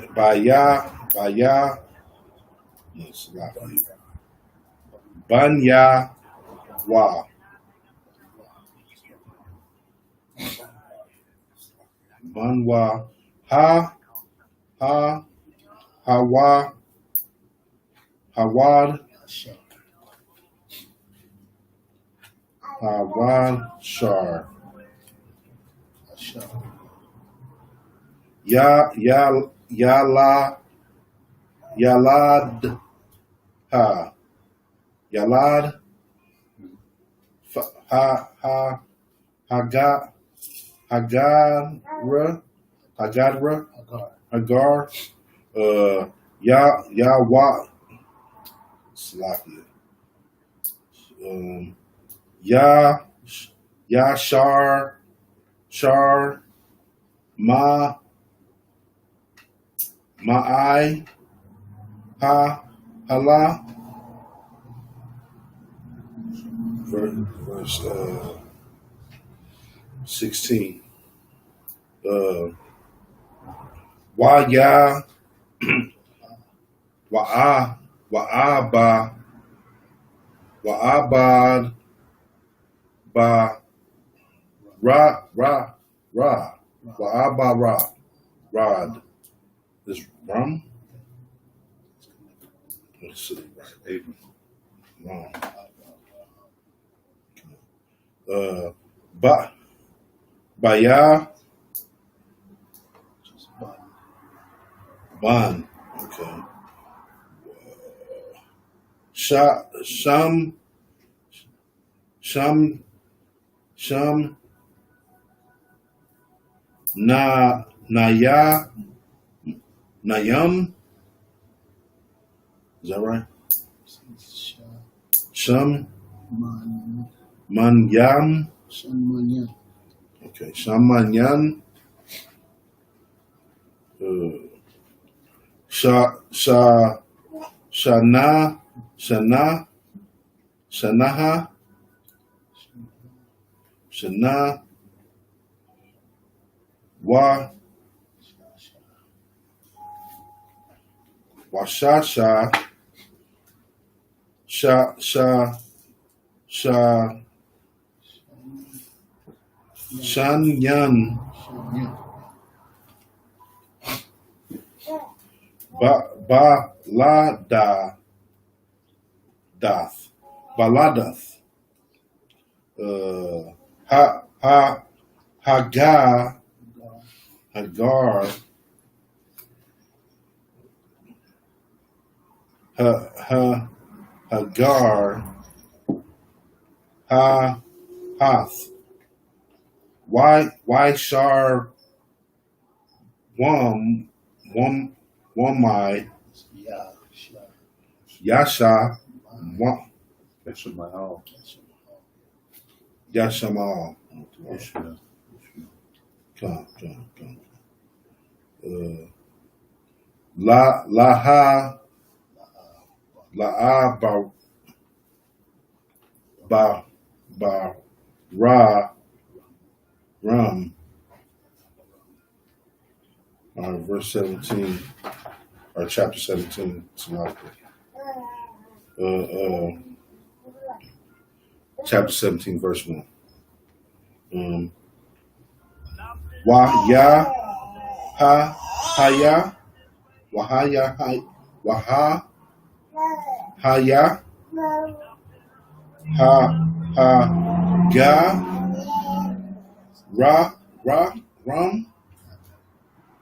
Baya Banya Wa Banwa Hawad Shar Yalad Hagar Yawa Slakia Shar Ma'ai Hala verse 16 Wa'ya Wa'abad Ba Wa'aba Rod is rum. Let's see. Wrong. Baya Ban. Okay. Sham Nayam. Is that right? Sham Manyam. Okay, Shamanyan. Shanaha. Shana. Washasha. Shanyan. Baladath. Hagar. Hagar. Hath. Why shar wamai Yasha Yashamal. Come. Laha Ra Ram. Verse 17 or chapter 17. Chapter 17, verse 1. Wahaya ga rum.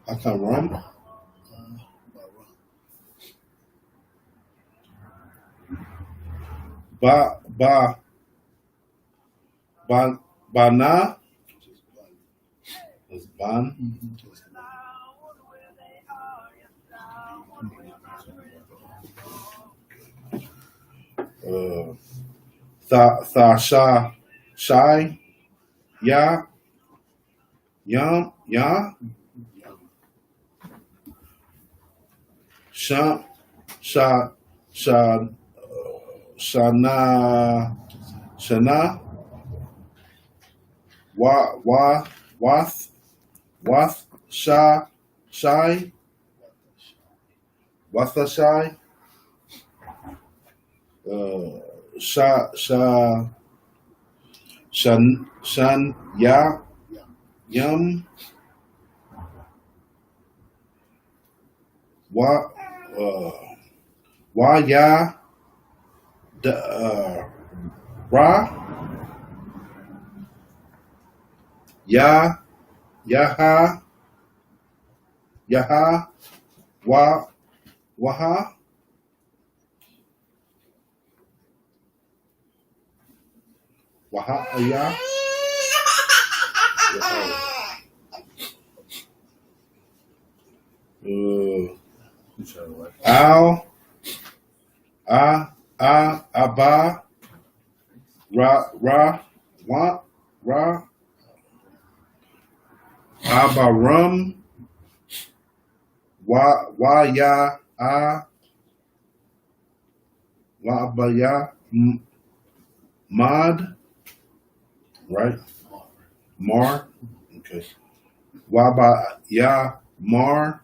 I can't rum. Bana. It's ban. Thasha Shai Ya Yam Ya Shana Wath Shai Wathashai Shan Ya Yum Wa Ya Ra Yaha Waha Wahaya Al Abba Ra Abaram Waya Wabaya Mad, right? Mar, okay. Wabaya Mar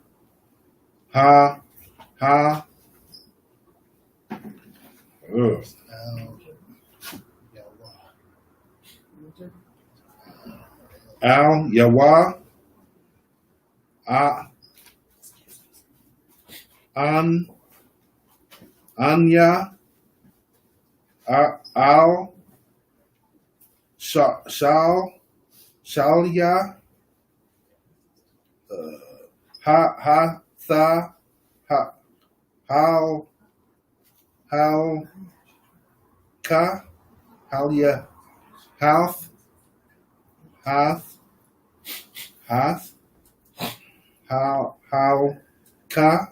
Ha Al Yawa Anya Al Shalya Ka, Halia, Hath, Hath, Hath, How, Ka,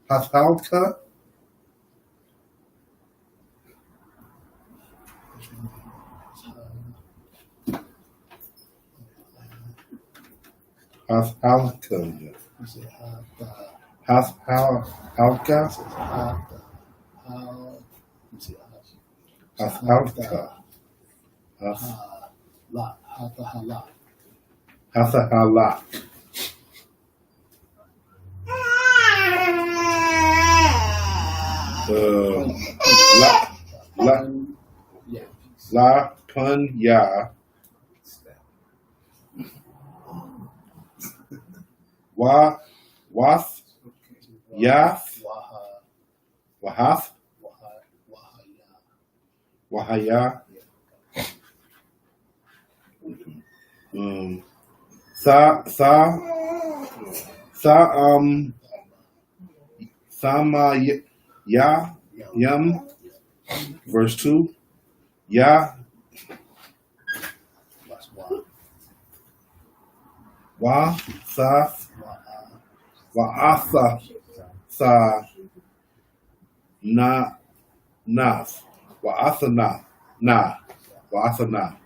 Hathalka, Hathalka, Hathalka, Hathalka, Hathalak. La Pun Ya Wath Yath Wahath Wahaya Thama Ya Yum verse 2 Ya Wa Sa Wa'atha Sa Na Nath Wa'athana Na Wa'athana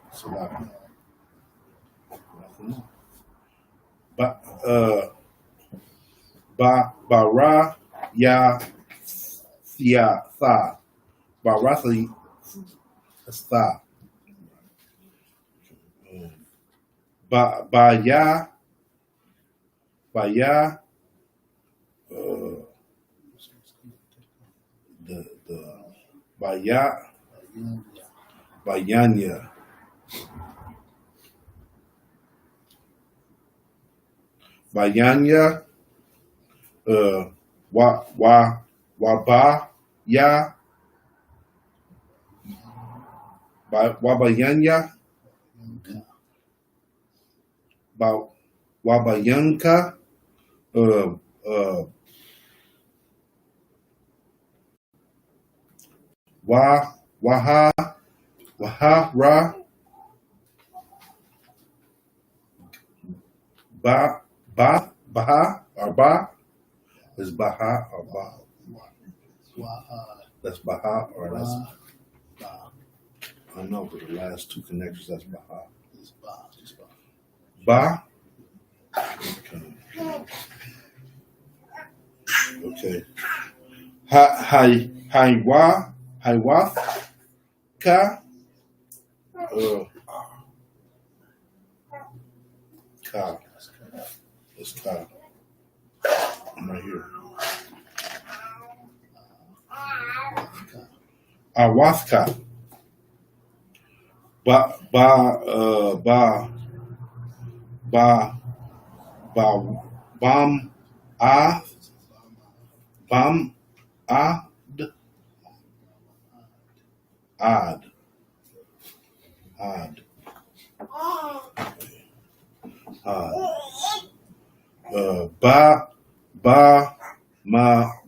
Bara Ya Thia Tha Barathi Tha Baya the Bayanya Wabaya Wabayanya Wabayanka Wahara Baha or Ba is Baha or Ba. That's Baha or that's I know, but the last two connections that's Baha. Ba. Okay. Hiwath Ka Ka. It's Ka. I'm right here. Awathka.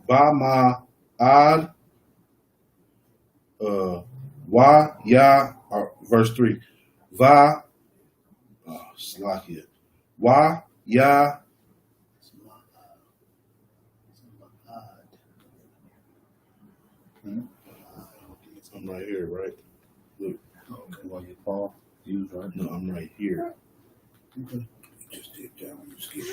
Bam ma ad wa ya verse 3 va slakia wa ya I'm right here, right? Look. Okay, while you Paul, you was right. No, I'm right here. Okay. Just did that one. Just get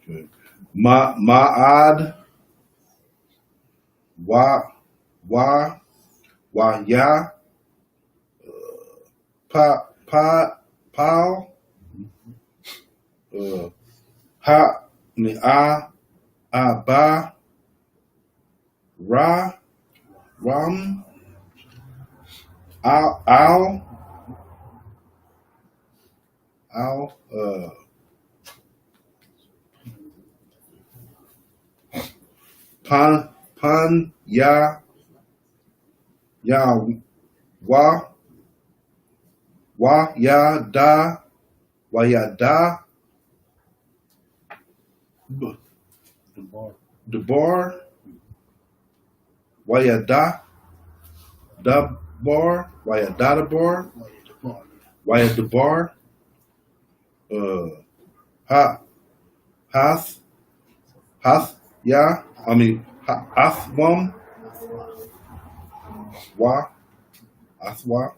okay. Ma'ad wa ya pal ha ni ba ram al pan ya wa ya da Debar, Wayada, Dabar, Wayadadabar, Wayadabar, Athwam, Athwa,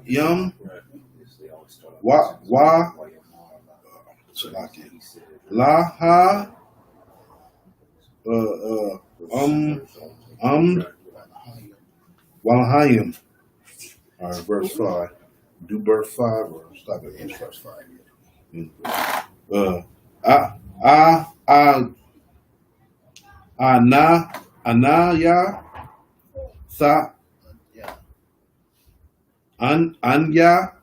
Yum, Walahayim. All right, verse 5. Do verse 5 or stop at verse 5. Anaya, Sa, Anya,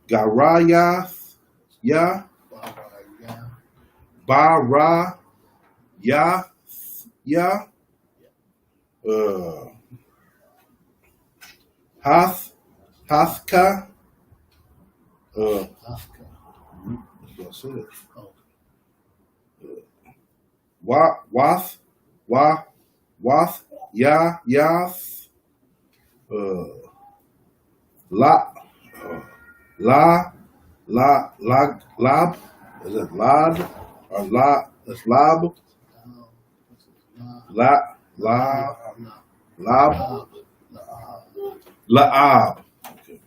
Garaya, Ya, Bara, Ya, Hathka, that's it. Wath, Yath, Lab, is it Lad or La? It's Lab, Lab, Laab. Okay.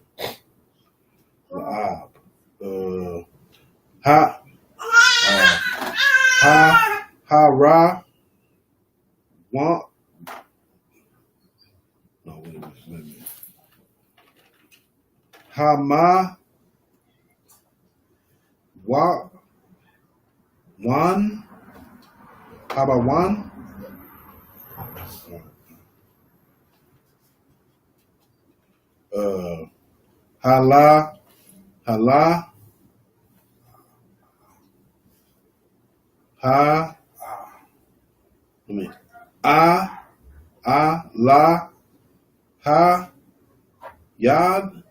Laab. Ra. What? No, wait a minute. Hama. What? One. How about one? Hala, la, ha, yad,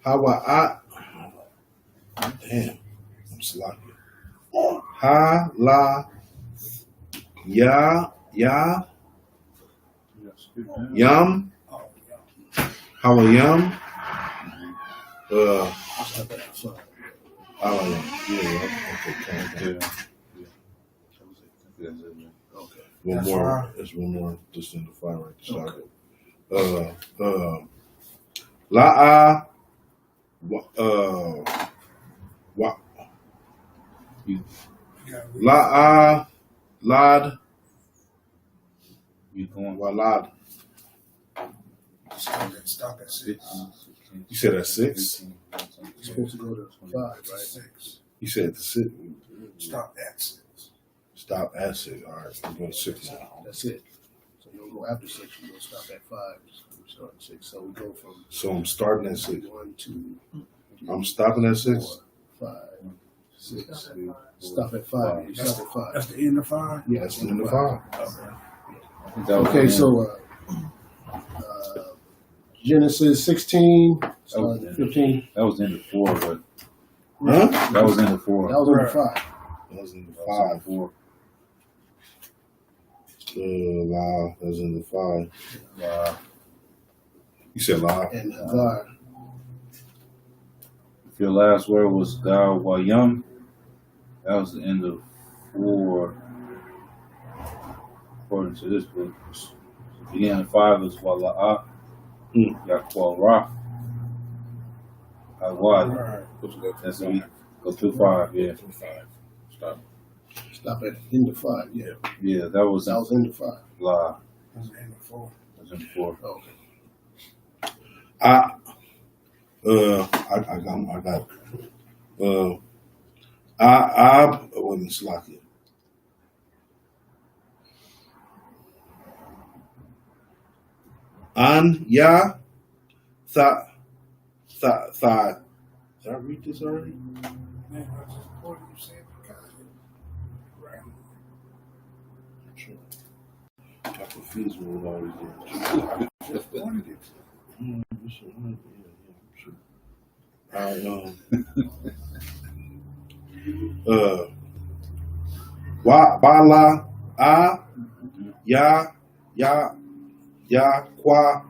hawa, damn, I'm sloppy. Ha, la, ya, yum, hawa, yum, One more. There's one more just in the fire right to start it. La'a. La'a. Lad. You going? Walad. Stop at 6. You said at 6? You're supposed to go to 5, right? 6. You said the 6. Stop at 6. Stop at 6. All right, we're going to 6 now. That's it. So you don't go after 6, you go stop at 5. We start at 6. So we go from So I'm starting at 6. 1, 2, I'm stopping at 6. 4, 5, 6. Stop at 5. You stop at 5. That's the end of 5? Yeah, that's the end of 5. Okay, so Genesis 16, 15. That was in the 4, but Huh? that was in the 4. That was on the 5. That was in the 5. 4. La, that was in the 5. You said la. And Hagar. If your last word was God Wayam, that was the end of 4. According to this book, the beginning of 5 is Wala'ah, Yaqua Ra, Awad. That's it. Go through 5, yeah. Stop at end of 5. Yeah. Yeah, that was end of 5. La. That's the end of 4. That was in 4. Okay. I got Women's Locket. An Ya Tha. Did I read this already? Man, I just quoted you saying right. Sure. I confused me with all these Just wanted it. Sure. Bala ya quad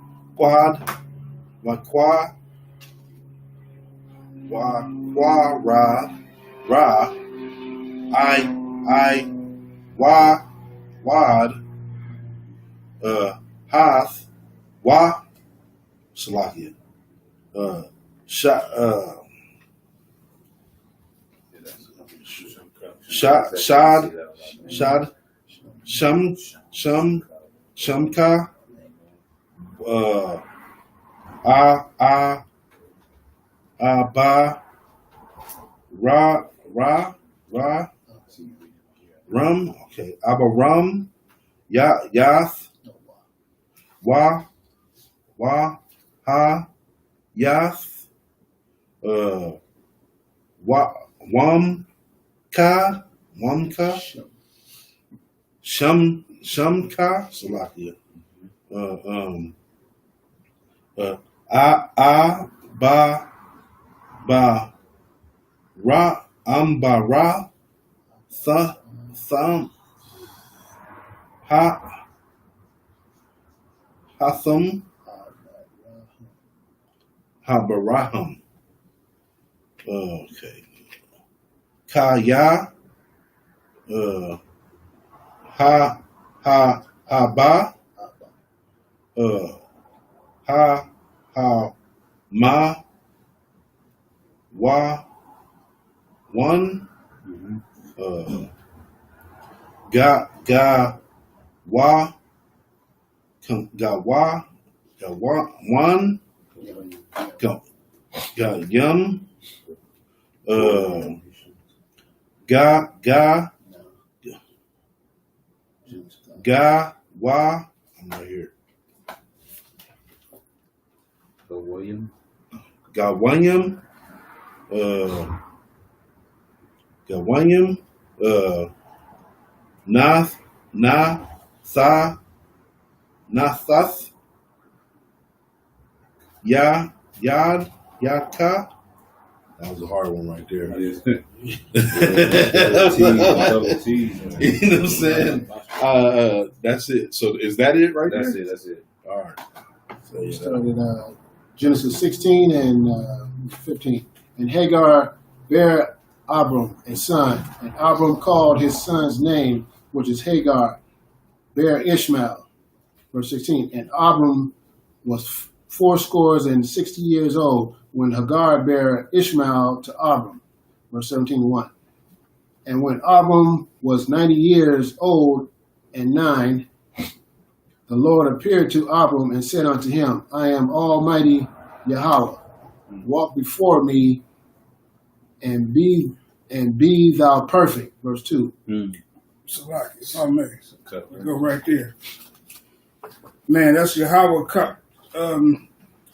ra I wad hath Salakia shad shamka ba ra rum. Okay, rum yath wa ha yath wamka shamka Salakia ba ra ambara thumb hatham habaraham. Okay, kaya haba ma wa one ga wa one ga yum ga wa. I'm right here. Gawanyam Nathath Yadka. That was a hard one right there. Double T. You know what I'm saying? That's it. So is that it right there? That's it. All right. So, We started Genesis 16 and 15. And Hagar bare Abram a son, and Abram called his son's name, which is Hagar, bare Ishmael. Verse 16. And Abram was 60 years old when Hagar bare Ishmael to Abram. Verse 17:1. And when Abram was 90 years old and 9, the Lord appeared to Abram and said unto him, I am Almighty Yahweh. Walk before me and be thou perfect. Verse 2. So like it's all me. Go right there. Man, that's Yahweh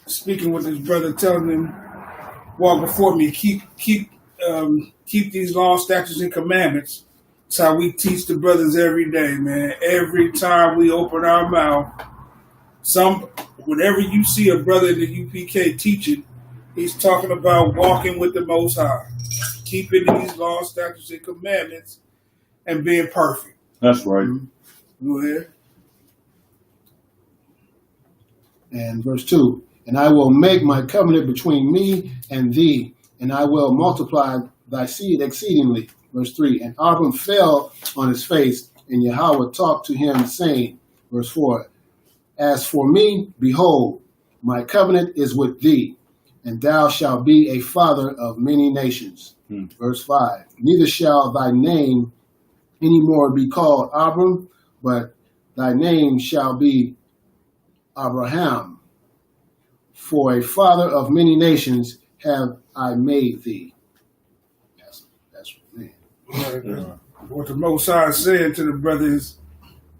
speaking with his brother, telling him, walk before me, keep these laws, statutes, and commandments. That's how we teach the brothers every day, man. Every time we open our mouth, whenever you see a brother in the UPK teaching, he's talking about walking with the Most High, keeping these laws, statutes, and commandments, and being perfect. that's right. Go ahead. And verse 2. And I will make my covenant between me and thee, and I will multiply thy seed exceedingly. Verse 3. And Abram fell on his face, and Yahweh talked to him, saying, verse 4, As for me, behold, my covenant is with thee, and thou shalt be a father of many nations. Verse 5. Neither shall thy name any more be called Abram, but thy name shall be Abraham. For a father of many nations have I made thee. What the Most High is saying to the brother is,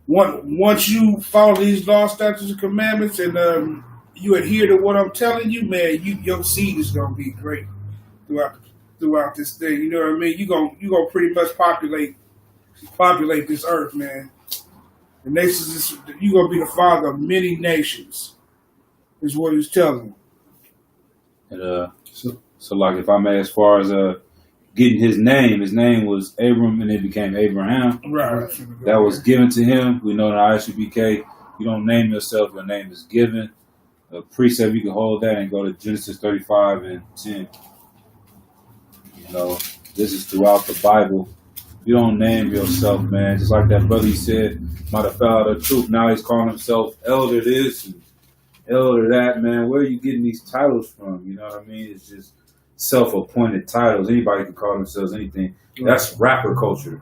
once you follow these laws, statutes, and commandments, and you adhere to what I'm telling you, man, your seed is gonna be great throughout this thing. You know what I mean? You gonna pretty much populate this earth, man. The nations, you gonna be the father of many nations. Is what he's telling you. And so like if I may, as far as getting his name was Abram, and it became Abraham. Right. That was given to him. We know in ISUBK, you don't name yourself, your name is given. A precept, you can hold that and go to Genesis 35 and 10. You know, this is throughout the Bible. You don't name yourself, man. Just like that brother he said, might have found the truth. Now he's calling himself elder this and elder that, man. Where are you getting these titles from? You know what I mean? It's just self-appointed titles. Anybody can call themselves anything. That's rapper culture.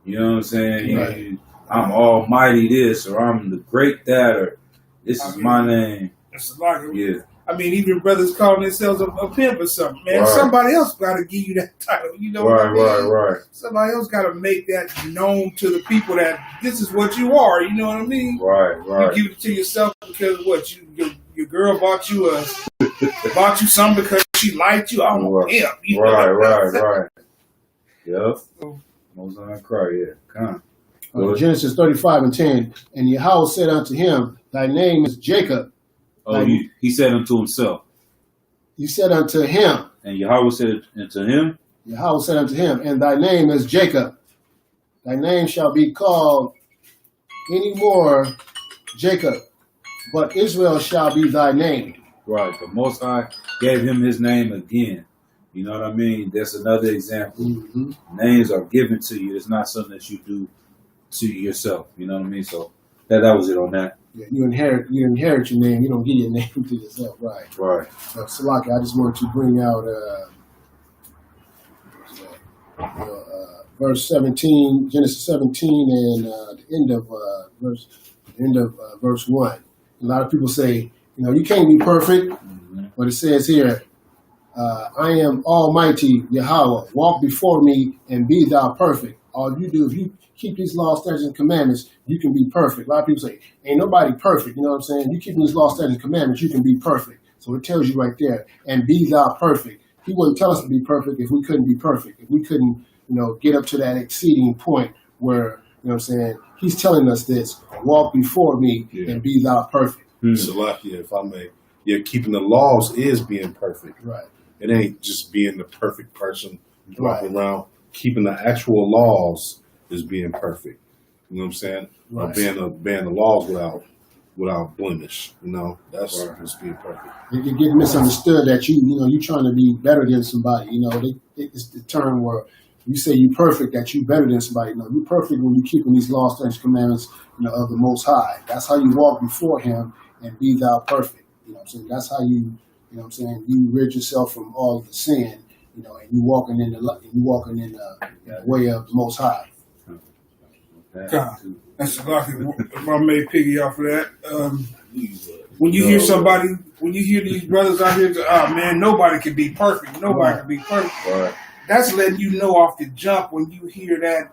You know what I'm saying? Right. I'm almighty this, or I'm the great that, or this is my name. It's like, Yeah. I mean, even brothers calling themselves a pimp or something, man. Right. Somebody else got to give you that title. You know what I mean? Right. Somebody else got to make that known to the people that this is what you are. You know what I mean? Right. You give it to yourself because what your girl bought you something because she liked you. I'm a pimp. You know? Right. Yep. Most on cry, yeah. Come on. Genesis 35 and 10. And Yahweh said unto him, thy name is Jacob. Oh, he said unto himself. He said unto him. And Yahweh said unto him. Yahweh said unto him, and thy name is Jacob. Thy name shall be called any more Jacob, but Israel shall be thy name. Right. The Most High gave him his name again. You know what I mean? That's another example. Mm-hmm. Names are given to you. It's not something that you do to yourself. You know what I mean? So that was it on that. Yeah, you inherit your name. You don't give your name to yourself. Right. Salaki, I just wanted to bring out verse 17, Genesis 17, and the end of verse 1. A lot of people say, you can't be perfect, but it says here, I am Almighty Yahweh. Walk before me and be thou perfect. All you do, if you keep these laws, statutes, and commandments, you can be perfect. A lot of people say, ain't nobody perfect. You know what I'm saying? You keep these laws, statutes, and commandments, you can be perfect. So it tells you right there, and be thou perfect. He wouldn't tell us to be perfect if we couldn't be perfect. If we couldn't, get up to that exceeding point where, he's telling us this, walk before me and be thou perfect. Salakia, if I may. Keeping the laws is being perfect. Right. It ain't just being the perfect person walking around. Keeping the actual laws is being perfect. You know what I'm saying? Right. Obeying the laws without blemish. That's just being perfect. It can get misunderstood that you trying to be better than somebody. It's the term where you say you perfect, that you better than somebody. No, you're perfect when you keeping these laws, statutes, commandments, of the Most High. That's how you walk before Him and be thou perfect. You know what I'm saying? That's how you you rid yourself from all the sin. And you walking in the way of the Most High. That's lucky. If I may piggy off of that. When you hear these brothers out here, man, nobody can be perfect. Nobody can be perfect. Right. That's letting you know off the jump when you hear that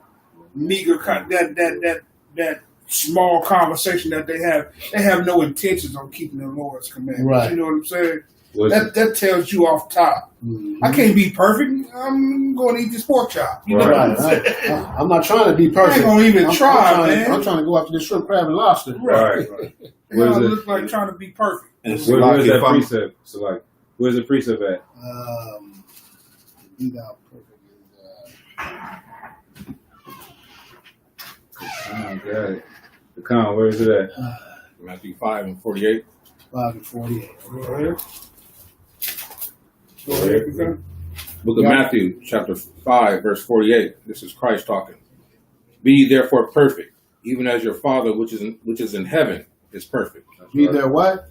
meager, that small conversation that they have. They have no intentions on keeping the Lord's commandments. Right. You know what I'm saying? That tells you off top. Mm-hmm. I can't be perfect. I'm going to eat this pork chop. You know Right. what I'm saying? I'm not trying to be perfect. I ain't gonna even try, man. I'm trying to go after this shrimp, crab, and lobster. Right. You know, it looks like trying to be perfect. And Where's that precept? So where's the precept at? Be thou perfect. Got it. Where is it at? Matthew 5 and 48. 5 and 48. Go ahead. Book of Matthew, chapter 5, verse 48. This is Christ talking. Be ye therefore perfect, even as your Father which is in heaven is perfect. Be there what?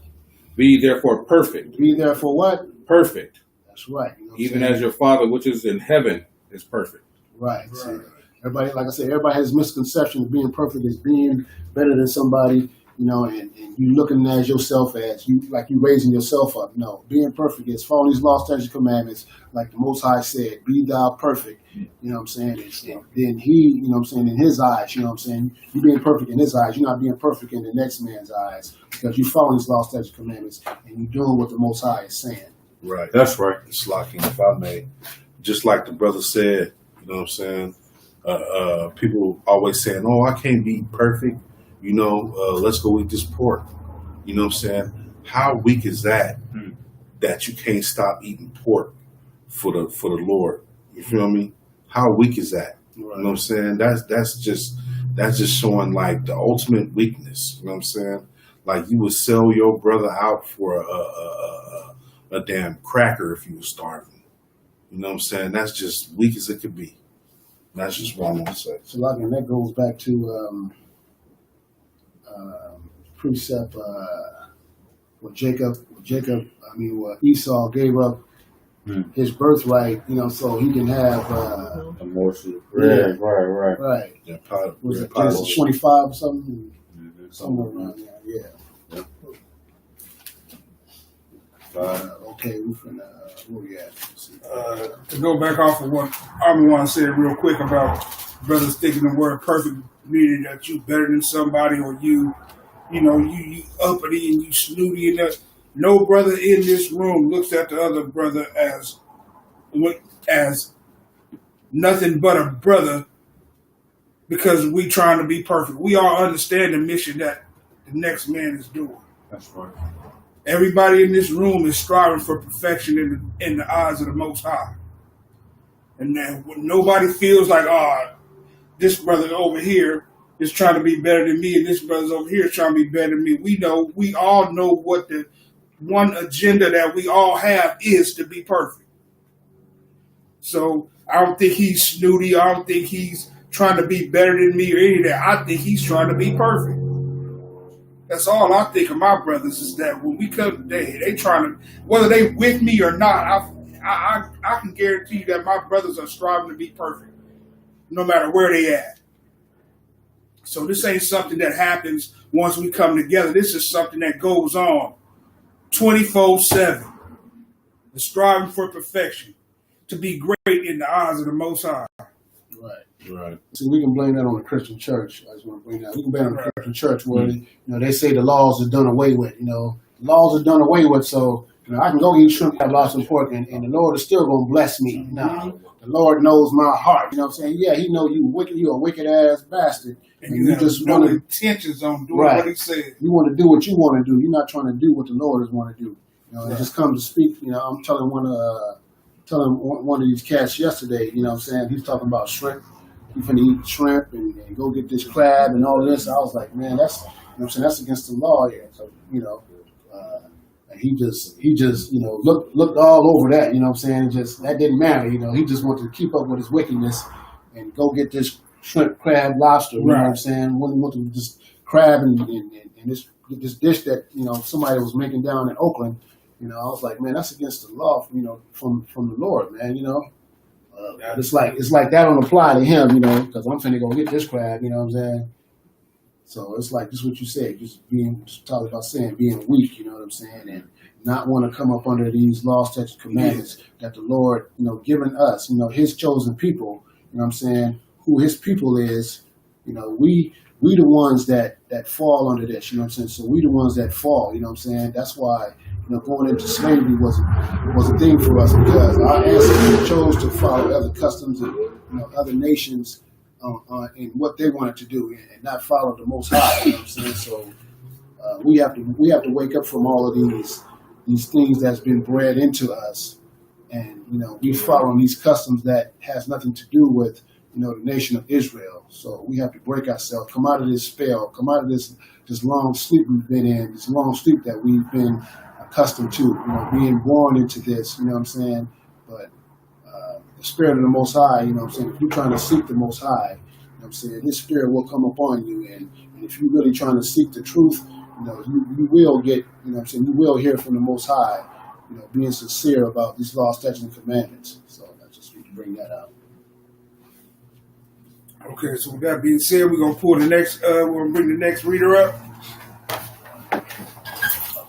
Be ye therefore perfect. Be there for what? Perfect. That's right. Even as your Father which is in heaven is perfect. Right. So everybody, like I said, everybody has misconception of being perfect as being better than somebody. you know, and you looking at yourself as you raising yourself up. No, being perfect is following these laws, statutes, commandments, like the Most High said, be thou perfect. You know what I'm saying? And then he, you know what I'm saying, in his eyes, you know what I'm saying, you being perfect in his eyes, you're not being perfect in the next man's eyes, because you following these laws, statutes, commandments, and you're doing what the Most High is saying. Right. That's right. It's locking, if I may. Just like the brother said, you know what I'm saying? People always saying, oh, I can't be perfect. You know, let's go eat this pork. You know what I'm saying? How weak is that, that you can't stop eating pork for the Lord? You feel me? How weak is that? You know what I'm saying? That's just showing like the ultimate weakness. You know what I'm saying? Like you would sell your brother out for a damn cracker if you were starving. You know what I'm saying? That's just weak as it could be. That's just what I want to say. So, like, and that goes back to precept Esau gave up his birthright, you know, so he can have A morsel. Yeah. Right. Yeah, was it Genesis 25 or something? Somewhere around there, yeah. Okay, we can where we at? To go back off of what Armin said real quick about brothers thinking the word perfect, meaning that you better than somebody, or you uppity and you snooty and that. No brother in this room looks at the other brother as nothing but a brother because we trying to be perfect. We all understand the mission that the next man is doing. That's right. Everybody in this room is striving for perfection in the eyes of the Most High. And then when nobody feels like, this brother over here is trying to be better than me and this brother's over here is trying to be better than me. We all know what the one agenda that we all have is to be perfect. So I don't think he's snooty. I don't think he's trying to be better than me or any of that. I think he's trying to be perfect. That's all I think of my brothers is that when we come today, they trying to, whether they with me or not, I can guarantee you that my brothers are striving to be perfect, no matter where they at. So this ain't something that happens once we come together. This is something that goes on 24/7. The striving for perfection, to be great in the eyes of the Most High. Right. See, we can blame that on the Christian church. I just want to bring that. We can blame it on the Christian church where they say the laws are done away with. You know, the laws are done away with, so I can go eat shrimp, have lots of pork, and the Lord is still going to bless me. Nah, the Lord knows my heart. You know what I'm saying? Yeah, He know you wicked. You a wicked ass bastard, and you just want intentions on doing what He said. You want to do what you want to do. You're not trying to do what the Lord is want to do. You know, it just comes to speak. You know, I'm telling one of these cats yesterday. You know what I'm saying? He's talking about shrimp. You finna eat shrimp and go get this crab and all of this. I was like, man, that's that's against the law here. So and he just looked all over that. You know what I'm saying? Just that didn't matter. You know, he just wanted to keep up with his wickedness and go get this shrimp, crab, lobster. You know what I'm saying? Wanted to just crab and this dish that somebody was making down in Oakland. You know, I was like, man, that's against the law. From the Lord, man. You know. It's like that don't apply to him, because I'm finna go get this crab, you know what I'm saying? So it's like just what you said, just talking about being weak, you know what I'm saying, and not want to come up under these laws, statutes, commandments that the Lord, given us, His chosen people, you know what I'm saying, who His people is, we the ones that fall under this, you know what I'm saying? So we the ones that fall, you know what I'm saying? That's why. Going into slavery was a thing for us because our ancestors chose to follow other customs and other nations in what they wanted to do and not follow the Most High. You know what I'm saying? So we have to wake up from all of these things that's been bred into us, and we following these customs that has nothing to do with the nation of Israel. So we have to break ourselves, come out of this spell, come out of this long sleep we've been in, this long sleep that we've been accustomed to, being born into this, you know what I'm saying? But the Spirit of the Most High, you know what I'm saying? If you're trying to seek the Most High, you know what I'm saying? His Spirit will come upon you, and if you're really trying to seek the truth, you will get, you know what I'm saying? You will hear from the Most High, being sincere about these laws, statutes, and commandments. So I just need to bring that out. Okay, so with that being said, we're gonna pull the next. We're gonna bring the next reader up.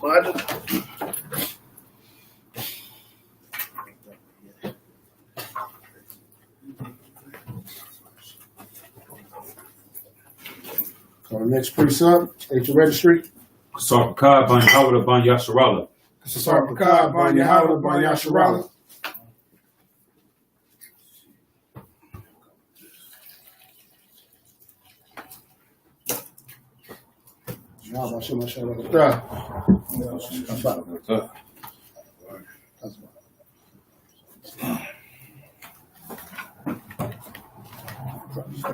So the next precept, at your registry. Sarpakah Ban Hawada Ban Yasharala. Sarpakah Ban Yahweh Ban Yasharala.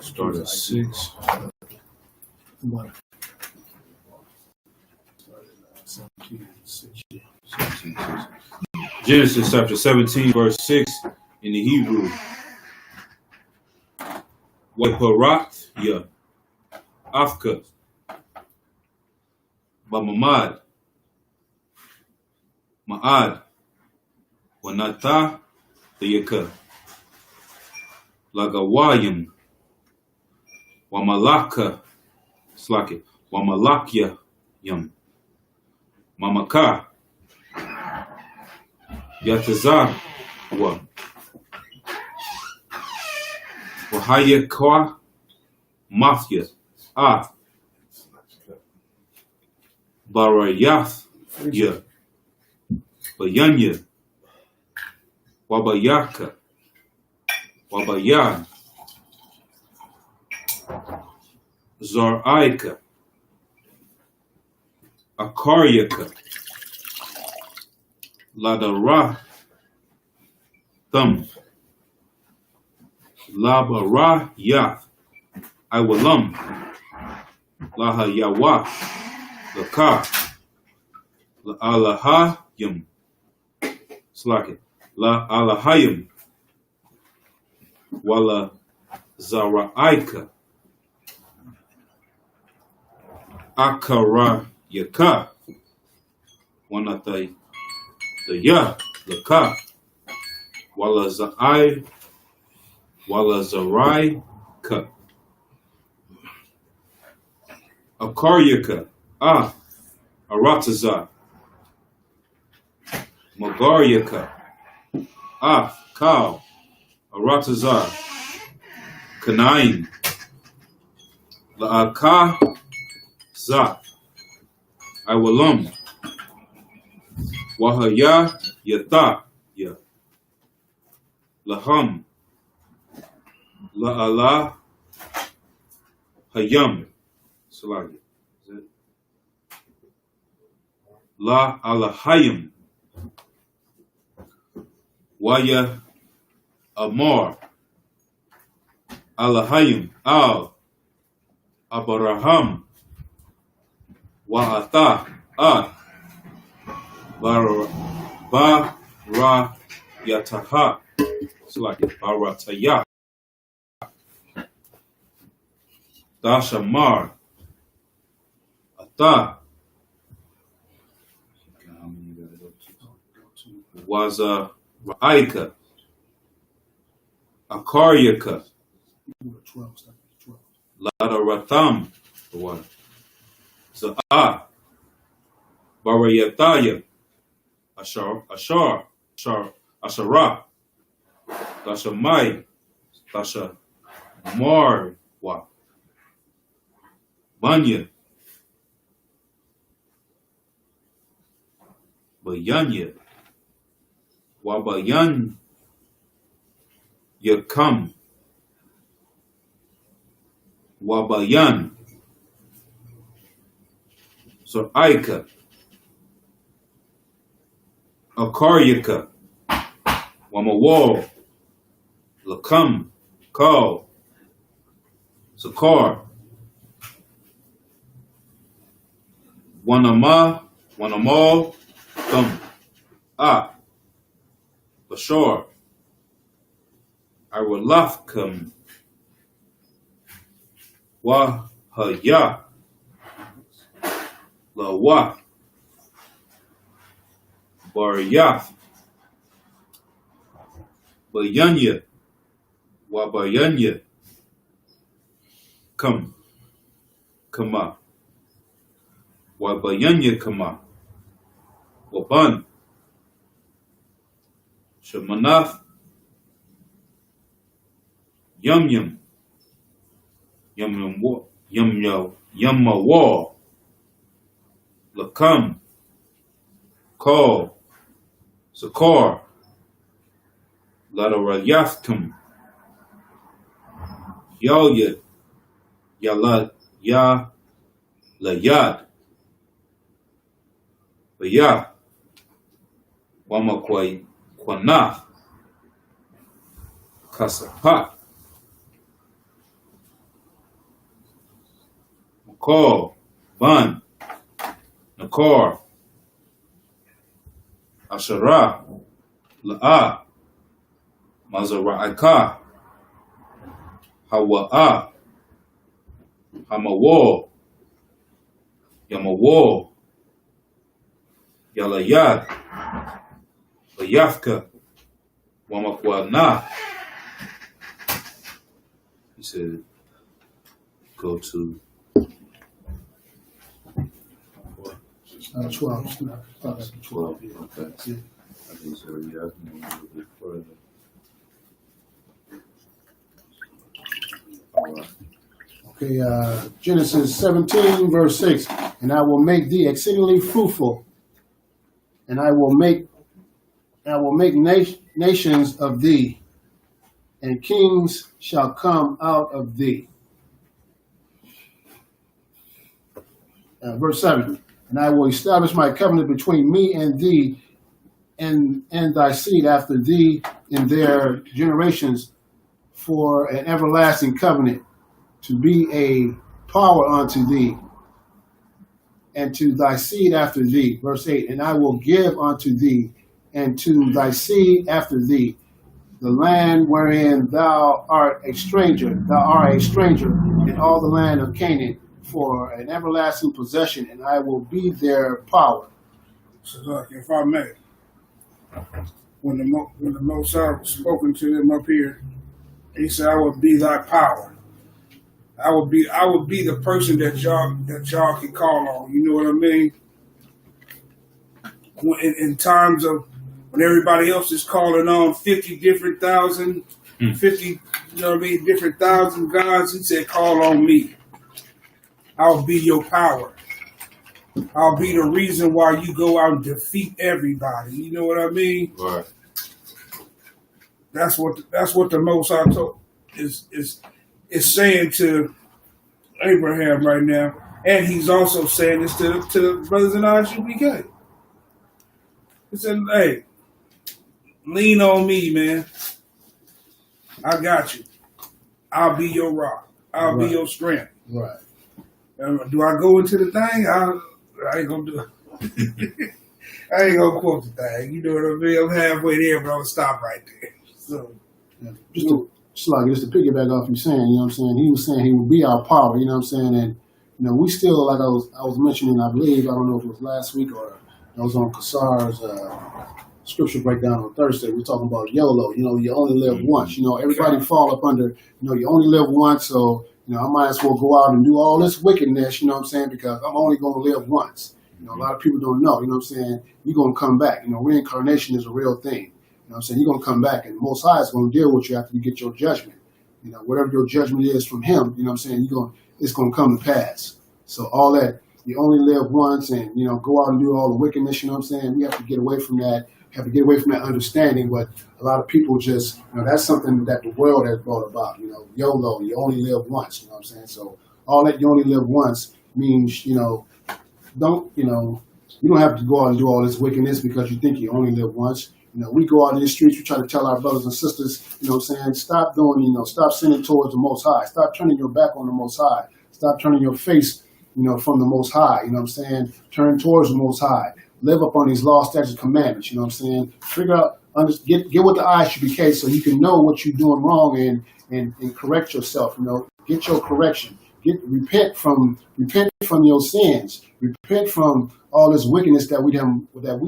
Start at 6. Genesis chapter 17, verse 6 in the Hebrew. Waparat ya Afka Bamamad Ma'ad Wanata Yaka Lagawayim Wamalaka Slake Wamalakya Yam Mamaka Yatazar wa Wahayakwa Mafia Barayath Ya Bayanya Wabayaka Wabayan Zaraika Akaryaka Ladara Thumb Labara Yath Iwalam Laha Yawa Laka La Alahayim Slake La Alahayim Wala Zara'aika Akara Yaka Wanatai the Ya Laka Wala Za'ai Wala Zarai Ka Akaryaka Arataza Magaryaka Kal Arataza Kanaim La'aka Za Iwalam Wahaya Yata Ya Laham La'ala Hayam Salagi. La Alahayim Waya Amar Alahayim Al Abaraham Wa'ata Bara Yataha Salagi Barataya Dashamar Ata Waza Ra'aika Akaryaka Lada Ratham Za'a Barayataya Ashar Ashara Dashamai Dasha Marwa Banya Bayanya Wabayan Yakam Wabayan So Aika Akaryaka Wamawal Lakam Kal Sakar Wanamal Thum Bashar Arwalafkam Wahaya Lawa Baryath Bayanya Wabayanya Kama Wabayanya Kama Waban, Shamanaf, Yum Yum, Yum Yum War, Yumma War, Lakam, Call, Sakar, Ladarayaftum, Yoya, Yala, Ya, Layad, Baya, Wamakwai, Kwanaf, Kasapat, Makal, Van, Nakar, Asherah, La'ah, Mazara'aka, Hawa'ah, Hamawal, Yamawal, Yalayad, Bayafka, Wamakwana. He said, go to 12. 12. Okay. I think so, yeah. I can move a bit further. All right. Okay, Genesis 17, verse 6. And I will make thee exceedingly fruitful, and I will make nations of thee, and kings shall come out of thee. Verse 7. And I will establish my covenant between me and thee and thy seed after thee in their generations for an everlasting covenant, to be a power unto thee and to thy seed after thee. Verse 8. And I will give unto thee and to thy seed after thee the land wherein thou art a stranger. Thou art a stranger in all the land of Canaan, for an everlasting possession, and I will be their power. So, look, if I may, when the Most High was spoken to them up here, he said, "I will be thy power. I will be the person that y'all can call on." You know what I mean? In times of when everybody else is calling on 50 different thousand, 50, you know what I mean, different thousand gods, he said, "Call on me. I'll be your power. I'll be the reason why you go out and defeat everybody." You know what I mean? Right. That's what the Most High is saying to Abraham right now, and he's also saying this to the brothers in ISUPK. He said, "Hey, lean on me, man. I got you. I'll be your rock. I'll be your strength." Right. Do I go into the thing? I ain't gonna do it. I ain't gonna quote the thing. You know what I mean? I'm halfway there, but I'm gonna stop right there. So, Just to piggyback off you saying, you know what I'm saying? He was saying he would be our power, you know what I'm saying? And, you know, we still, like I was mentioning, I believe, I don't know if it was last week or I was on Kassar's scripture breakdown on Thursday. We're talking about YOLO, you know, you only live once. You know, everybody fall up under, you know, you only live once, so, you know, I might as well go out and do all this wickedness, you know what I'm saying, because I'm only going to live once. You know, a lot of people don't know, you know what I'm saying, you're going to come back. You know, reincarnation is a real thing. You know what I'm saying, you're going to come back, and the Most High is going to deal with you after you get your judgment. You know, whatever your judgment is from him, you know what I'm saying, it's going to come to pass. So all that, you only live once, and, you know, go out and do all the wickedness, you know what I'm saying, we have to get away from that. Have to get away from that understanding, but a lot of people just, you know, that's something that the world has brought about, you know, YOLO, you only live once, you know what I'm saying? So all that you only live once means, you know, you don't have to go out and do all this wickedness because you think you only live once. You know, we go out in the streets, we try to tell our brothers and sisters, you know what I'm saying, stop doing, you know, stop sinning towards the Most High. Stop turning your back on the Most High. Stop turning your face, you know, from the Most High, you know what I'm saying? Turn towards the Most High. Live up on these laws, statutes, commandments, you know what I'm saying? Figure out, get with the ISUPK so you can know what you're doing wrong and correct yourself, you know? Get your correction. Repent from your sins. Repent from all this wickedness that we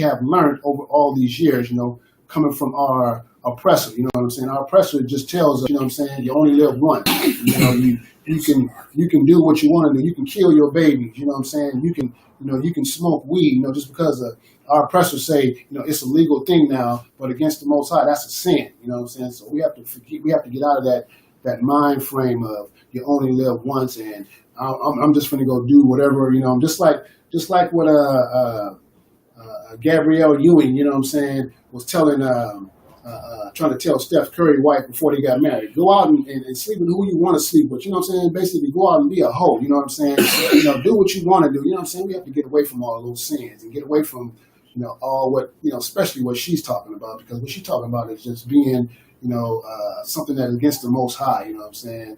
have learned over all these years, you know, coming from our oppressor, you know what I'm saying? Our oppressor just tells us, you know what I'm saying, you only live once. You know, you can do what you want to do. You can kill your babies. You know what I'm saying? You can smoke weed. Just because our oppressors say it's a legal thing now, but against the Most High, that's a sin. You know what I'm saying? So we have to get out of that mind frame of you only live once, and I'm just going to go do whatever. Just like what Gabrielle Ewing, you know what I'm saying, was telling. Trying to tell Steph Curry wife before they got married, go out and sleep with who you want to sleep with. You know what I'm saying? Basically, go out and be a hoe. You know what I'm saying? Do what you want to do. You know what I'm saying? We have to get away from all those sins and get away from, all what, especially what she's talking about, because what she's talking about is just being, something that's against the Most High. You know what I'm saying?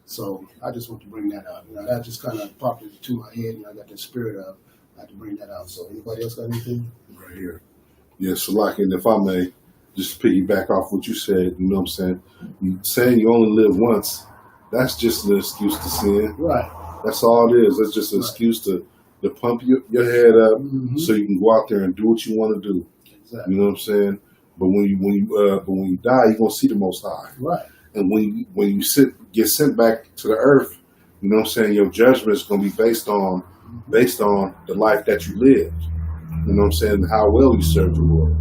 So I just want to bring that out. That just kind of popped into my head. I got the spirit of, I had to bring that out. So anybody else got anything? Right here. Yeah, so like, and if I may, just to piggyback off what you said, you know what I'm saying? Saying you only live once, that's just an excuse to sin. Right. That's all it is. That's just an excuse to pump your head up so you can go out there and do what you want to do. Exactly. You know what I'm saying? But when you die, you're gonna see the Most High. Right. And when you get sent back to the earth, you know what I'm saying, your judgment is gonna be based on the life that you lived. You know what I'm saying? How well you served the Lord.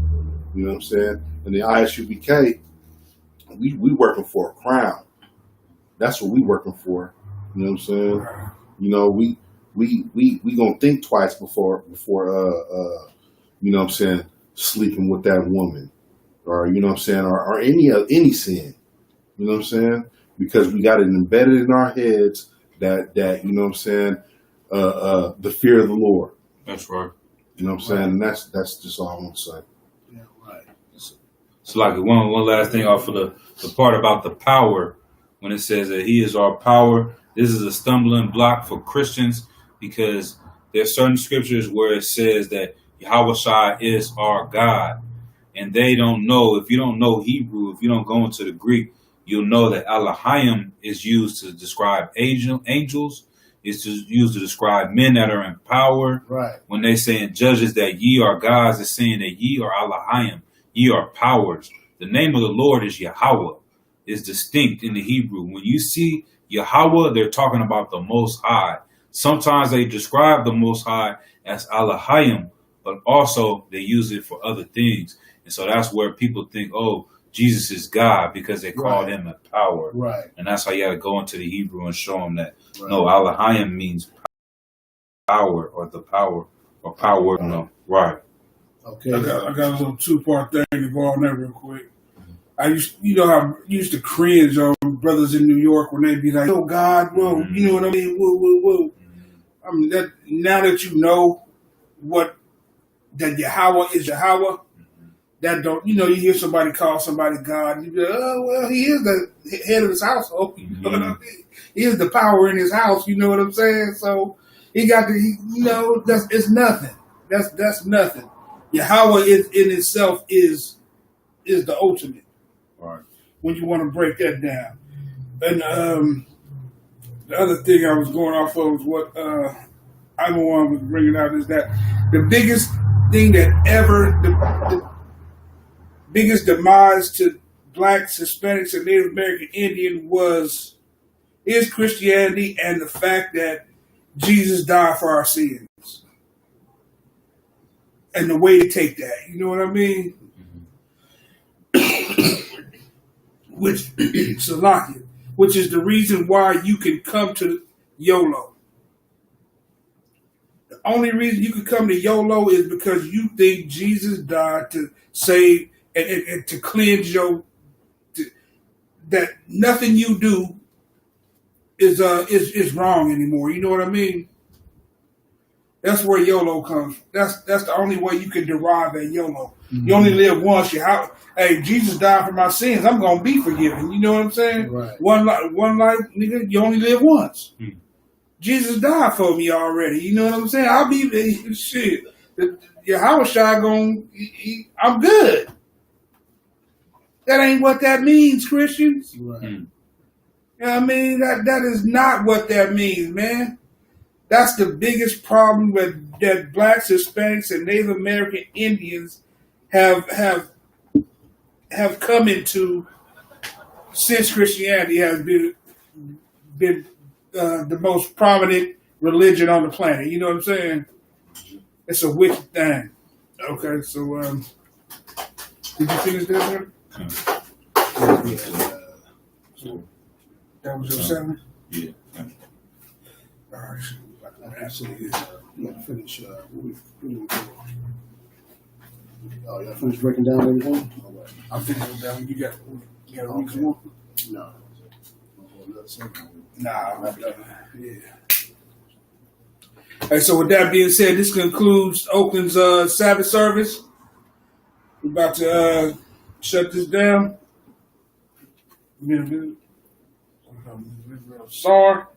You know what I'm saying? In the ISUBK, we working for a crown. That's what we working for. You know what I'm saying? We gonna think twice before you know what I'm saying, sleeping with that woman, or you know what I'm saying, or any sin. You know what I'm saying? Because we got it embedded in our heads that you know what I'm saying, the fear of the Lord. That's right. You know what I'm saying? And that's just all I want to say. Yeah, right. So like one last thing off of the part about the power, when it says that he is our power, this is a stumbling block for Christians, because there's certain scriptures where it says that Yahweh is our God. And they don't know, if you don't know Hebrew, if you don't go into the Greek, you'll know that Elohim is used to describe angels. It's used to describe men that are in power. Right. When they say in Judges that ye are gods, it's saying that ye are Elohim. Ye are powers. The name of the Lord is Yahweh. It's distinct in the Hebrew. When you see Yahweh, they're talking about the Most High. Sometimes they describe the Most High as Elohim, but also they use it for other things. And so that's where people think, oh, Jesus is God, because they called him a power. Right. And that's how you got to go into the Hebrew and show them that, right. No, Elohim means power, or the power, or power. No, right. Okay. I got a little two-part thing to go on there real quick. I used to cringe on brothers in New York when they'd be like, "Oh God, whoa," you know what I mean? Whoa, whoa, whoa. I mean, that now that you know that Yahweh is Yahweh, that don't, you hear somebody call somebody God, and you go, "Oh well, he is the head of his household." You know what I mean? He is the power in his house. You know what I'm saying? So he got it's nothing. That's nothing. Yahweh is in itself is the ultimate. Right. When you want to break that down. And the other thing I was going off of was what Ivan was bringing out, is that the biggest thing that ever, the biggest demise to blacks, Hispanics, and Native American Indian is Christianity, and the fact that Jesus died for our sins. And the way to take that, you know what I mean? Which is the reason why you can come to YOLO. The only reason you can come to YOLO is because you think Jesus died to save and to cleanse that nothing you do is wrong anymore. You know what I mean? That's where YOLO comes. That's the only way you can derive that YOLO. Mm-hmm. You only live once. Hey, Jesus died for my sins. I'm gonna be forgiven. You know what I'm saying? Right. One life, nigga. You only live once. Mm-hmm. Jesus died for me already. You know what I'm saying? I'll be shit. Yahweh I'm good. That ain't what that means, Christians. Right. You know what I mean? That is not what that means, man. That's the biggest problem that blacks, Hispanics, and Native American Indians have come into since Christianity has been the most prominent religion on the planet. You know what I'm saying? It's a wicked thing. Okay, so did you finish that, sir? That was your 7? Yeah. All right. Absolutely. You got to finish. Oh, y'all finished breaking down everything? All right. I'm finishing down. You got to read some more? No. Nah, I'm not done. Yeah. Hey, so with that being said, this concludes Oakland's Sabbath service. We're about to shut this down. Sar,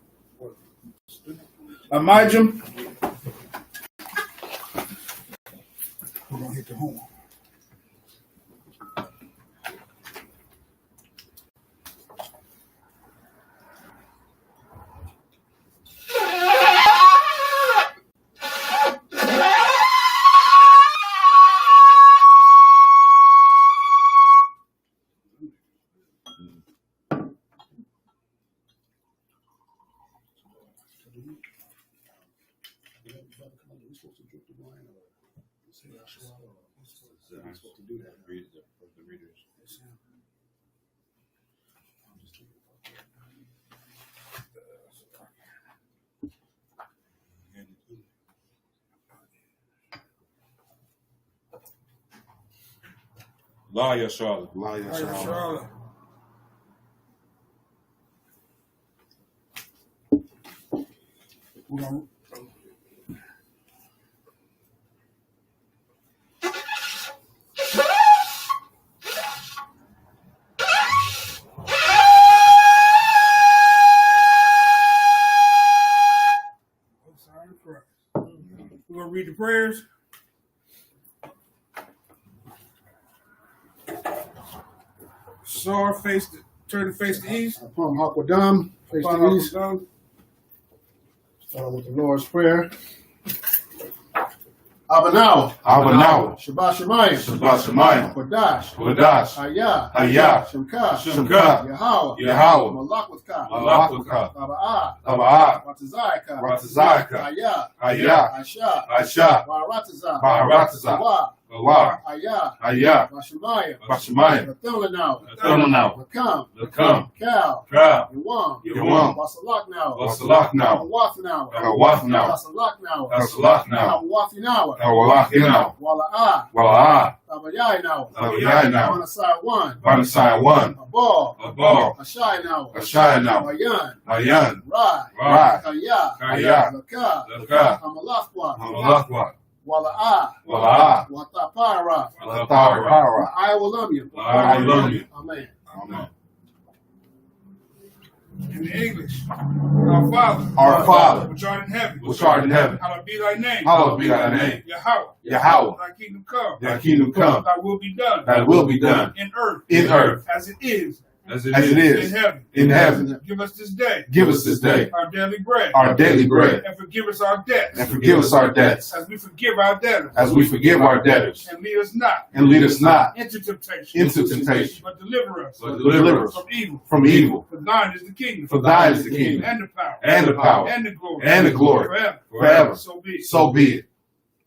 Amijam. We're going to hit the horn. Liar, Charlotte. Liar, Charlotte. Charlotte. We're gonna, we're gonna read the prayers. Sar, turn to face the east. Upon Hakwadam, face the east. Start with the Lord's Prayer. Abanau. Abanau. Shabbat Shemayim. Shabbat Shemayim. Kodash. Kodash. Hayah. Hayah. Shemka. Shemka. Yahweh. Yahweh. Malakwaka. Malakwaka. Taba'ah. Taba'ah. Ratazayaka. Ratazayaka. Hayah. Hayah. Asha. Asha. Baharatazah. Baharatazah. Wa. Awah. Hayah. Hayah. Bashemayim. Bashemayim. Nathalanau. Nathalanau. Lakam. Lakam. Cal. Cal. Yawam. Yawam. Wasalaknau. Wasalaknau. Wathnaw. Wathnaw. Wasalaknau. Wasalaknau. Wathinawa. Awalakinaw. Wala'ah. Wala'ah. Tabayainau. Tabayainau. Manasai 1. Vanasai 1. Abal. Abal. Ashainau. Ashainau. Mayan. Ayan. Rai. Rai. Kaya. Kaya. Laka. Laka. Amalafwa. Amalakwa. Wala'ah. Wala'ah. Watapara. Watapara. Ayawalamia. Ayawalamia. Amen. Amen. In the English, our Father, Our Father, which art in heaven, which art in heaven, hallowed be thy name. hallowed be thy name. Yahweh, Yahweh, thy kingdom come. thy kingdom come. Thy will be done. Thy will be done in earth, as it is in heaven. in heaven. Give us this day. Give us this day Our daily bread. our daily bread, And forgive us our debts. and forgive us our debts, As we forgive our debtors. as we forgive our debtors, And lead us not and lead us not into temptation. into temptation, But deliver us but deliver us from evil. from evil. For thine is the kingdom. For thine is the kingdom, And the power. and the power, And the glory. and the glory, Forever. forever. So be it. So be it.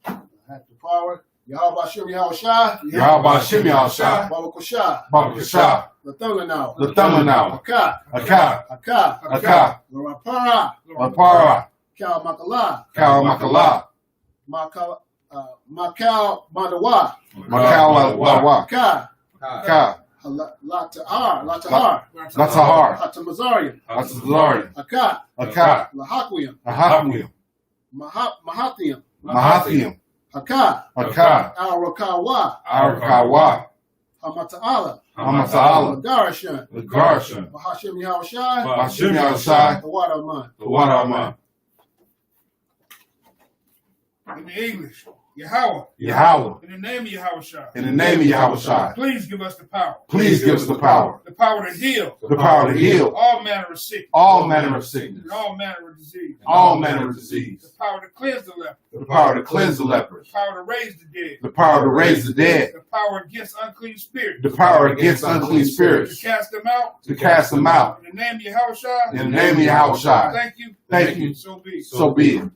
Have the power. Yahweh Shem Yahweh Shah. Yahweh Shem Yahweh Shah, Baba Koshah. Baba Kashah, Lathalanau. Lathalanau, Aka. Aka, Aka. Aka, Larapara. Rapara, Kal Makala. Karamakala, Makal Madawa. Makalawawa, Ka. Ka, Latahar. Latahar. Latahar, Hatamazarian. Atazalari, Aka. Aka, Lahaquium. Ahawium, Mahathium. Mahathium, Haka. Aka, Arakawa. Arkawa, Hamata'ala. Hamata'ala, Lagarashan. Garshan, Bahashim Yahweh Shai. Bashim Yahushai, The Wadaman. the Wadaman. In the English, Yahweh. Yahweh. In the name of Yahweh. In the name of Yahweh. Please give us the power. Please give us the power. The power to heal. The power to heal. All manner of sickness. All manner of sickness. And all manner of disease. All manner of disease. The power to cleanse the leper. The power to cleanse the lepers. The power to raise the dead. The power to raise the dead. The power against unclean spirits. The power against unclean spirits. To cast them out. To cast them out. In the name of Yahweh. In the name of Yahweh. Thank you. Thank you. So be it. So be it.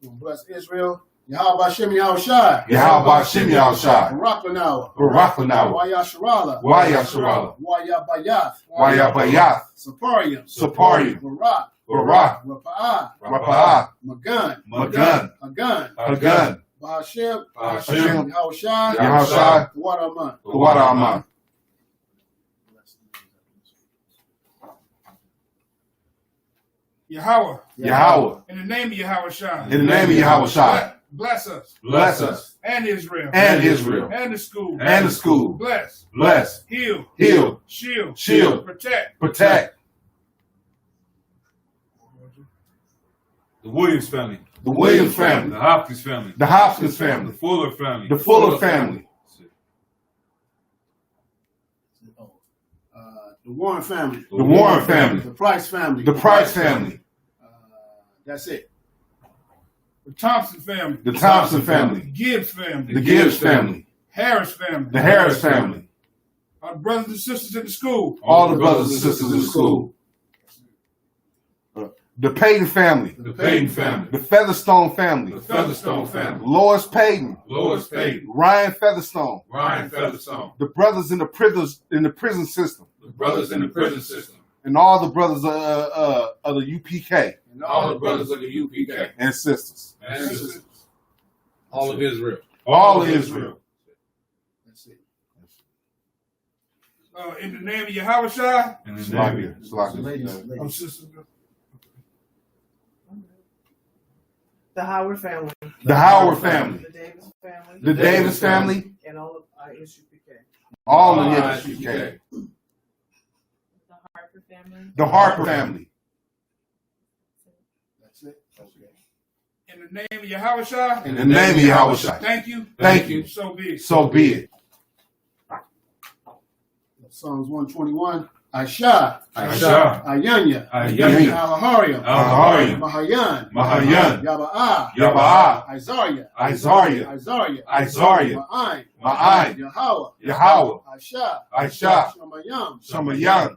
Bless Israel. Yahweh Bashem Yahushai. Yahweh Bashem Yahushai. Barak Lanawa. Barak Lanawa. Wayasharala. Wayasharala. Wayabayath. Wayabayath. Saparium. Saparium. Barak. Barak. Rapa'ah. Rapa'ah. Magun. Magun. Hagun. Hagun. Bahashem. Bahashem. Yahushai. Yahushai. Wadaman. Wadaman. Yahweh. Yahweh. In the name of Yahweh. In the name of Yahweh. Bless us. Bless us. And Israel. And Israel. And the school. And the school. Bless. Bless. Heal. Heal. Shield. Shield. Protect. Protect. The Williams family. The Williams family. The Hopkins family. The Hopkins The family. Fuller family. The Fuller family. The Warren family. The Warren family. The Price family. The Price family. That's it. The Thompson family. The Thompson The family. Gibbs family. The Gibbs family. Harris family. The Harris family. Our brothers and sisters in the school. All the brothers and sisters in the school. The Payton family. The Payton family. The Featherstone family. The Featherstone family. Lois Payton. Lois Payton. Ryan Featherstone. Ryan Featherstone. The brothers in the prison system. The brothers in the prison system. And all the brothers of the UPK. And all the brothers of the UPK. And sisters. And sisters. All of Israel. All of Israel. That's it. In the name of Yahweh. In the name of Salakia. Sisters. The Howard family. The Howard family. The Davis family. The Davis family. And all of ISUPK. All of the UPK. The Harper family. The Harper family. That's it. Okay. In the name of Yahweh. In the name of Yahweh. Thank you. Thank you. So be it. So be it. Psalms 121. Aisha. Aisha. Ayanya. Ayanya. Alahariam. Alahariam. Mahayan. Mahayan. Yaba'ah. Yaba'ah. Isaiah. Isaiah. Isaiah. Isaiah. Ma'ain. Ma'ain. Yahweh. Yahweh. Aisha. Aisha. Shamayam. Shamayan.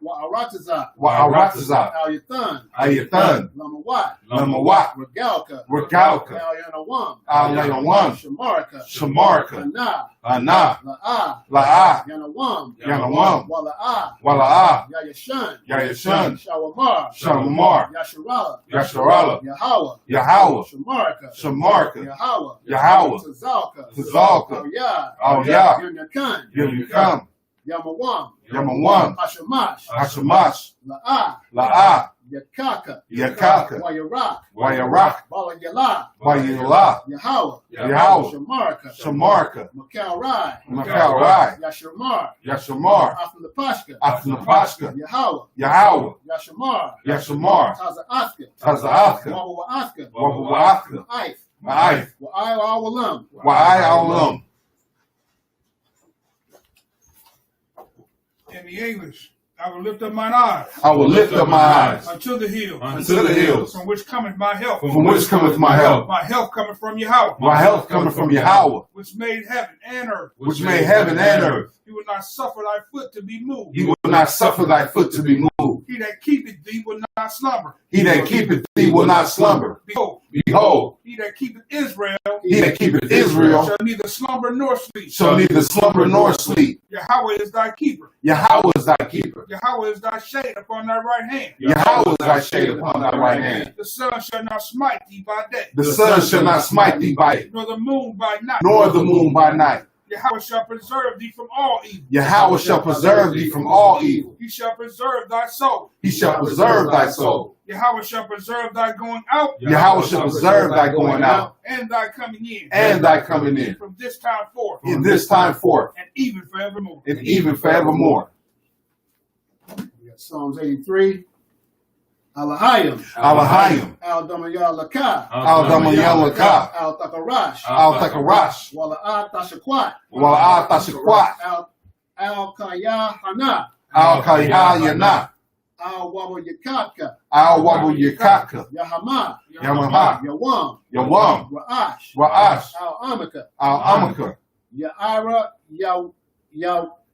Wa'aratazah. Wa'aratazah. Al-Yathan. Ayathan. Lamawat. Lamawat. Regalka. Regalka. Al-Yanawam. Al-Yanawam. Shamarka. Shamarka. Anah. Anah. La'ah. La'ah. Yanawam. Yanawam. Wala'ah. Wala'ah. Yayashan. Yayashan. Shawamar. Shamamar. Yasharala. Yasharala. Yahweh. Yahweh. Shamarka. Shamarka. Yahweh. Yahweh. Tazalka. Tazalka. Al-Yah. Al-Yah. Yunyakan. Yunyakan. Yamawam. Yamawam. Hashamash. Hashamash. La'ah. La'ah. Yakaka. Yakaka. Wayarak. Wayarak. Balayala. Wayalah. Yahweh. Yahweh. Shamarka. Shamarka. Makalrai. Makalrai. Yashamar. Yashamar. Afnapashka. Afnapashka. Yahweh. Yahweh. Yashamar. Yashamar. Taza'athka. Taza'athka. Wawa'athka. Wawa'athka. Ma'aif. Ma'aif. Wa'ai awalam. Wa'ai awalam. In the English, I will lift up mine eyes I will lift up my eyes unto the hills, unto the hills, from which cometh my help. from which cometh my help. My help cometh from Yahweh, My help cometh from Yahweh, which made heaven and earth. which made heaven and earth. He will not suffer thy foot to be moved. He will not suffer thy foot to be moved. He that keepeth thee will not slumber. He that keepeth thee will not slumber. Behold, Behold, he that keepeth Israel he that keepeth Israel shall neither slumber nor sleep. shall neither slumber nor sleep. Yahweh is thy keeper. Yahweh is thy keeper. Yahweh is thy shade upon thy right hand. Yahweh is thy shade upon thy right hand. The sun shall not smite thee by day, The sun shall not smite thee by it, nor the moon by night. nor the moon by night. Yahweh shall preserve thee from all evil. Yahweh shall preserve thee from all evil. He shall preserve thy soul. He shall preserve thy soul. Yahweh shall preserve thy going out Yahweh shall preserve thy going out and thy coming in and thy coming in from this time forth in this time forth and even forevermore. and even forevermore. We got Psalms 83. Alahayim, Alahayim, Al-Damayalaka, Al-Damayalaka, Al-Takarash, Al-Takarash, Wala'at Tashakwat, Wala'at Tashakwat, Al-Kayahana, Al-Kayayana, Al-Wabayakaka, Al-Wabayakaka, Yahama, Yamaha, Yawam, Yawam, Ra'ash, Ra'ash, Al-Amaka, Al-Amaka, Ya'ira,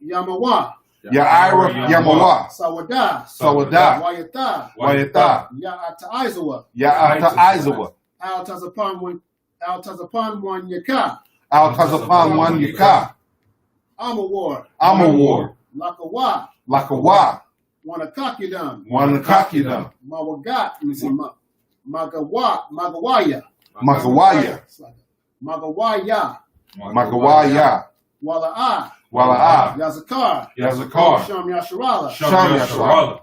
Yamawa, Ya'ira, Yamawa, Sawada, Sawada, Wayata, Wayata, Ya'ataizawa, Ya'ata Izawa, Al-Tazapon one Yaka, Al-Tazapan one Yaka, Amawar, Amawar, Lakawa, Lakawa, Wanakakidam, Wanakakidam, Mawagat, let me see, Magawaya, Magawaya, Magawaya, Magawaya, Wala'a, Wala'a, Yazakar, Yazakar, Sham Yasharala, Sham Yasharala,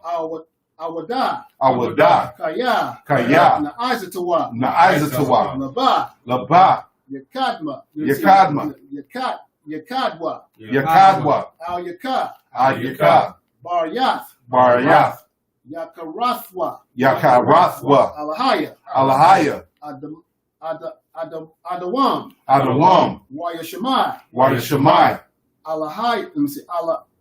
Awada, Awada, Kaya, Kaya, Na'izatawa, Na'izatawa, Laba, Laba, Yakadma, Yakadma, Yakadwa, Yakadwa, Al Yaka, Al-Yaka, Baryath, Baryath, Yakarathwa, Yakarathwa, Alahaya, Alahaya, Adawam, Adawam, Wayashamai, Wadashamai, Alahai, let me see,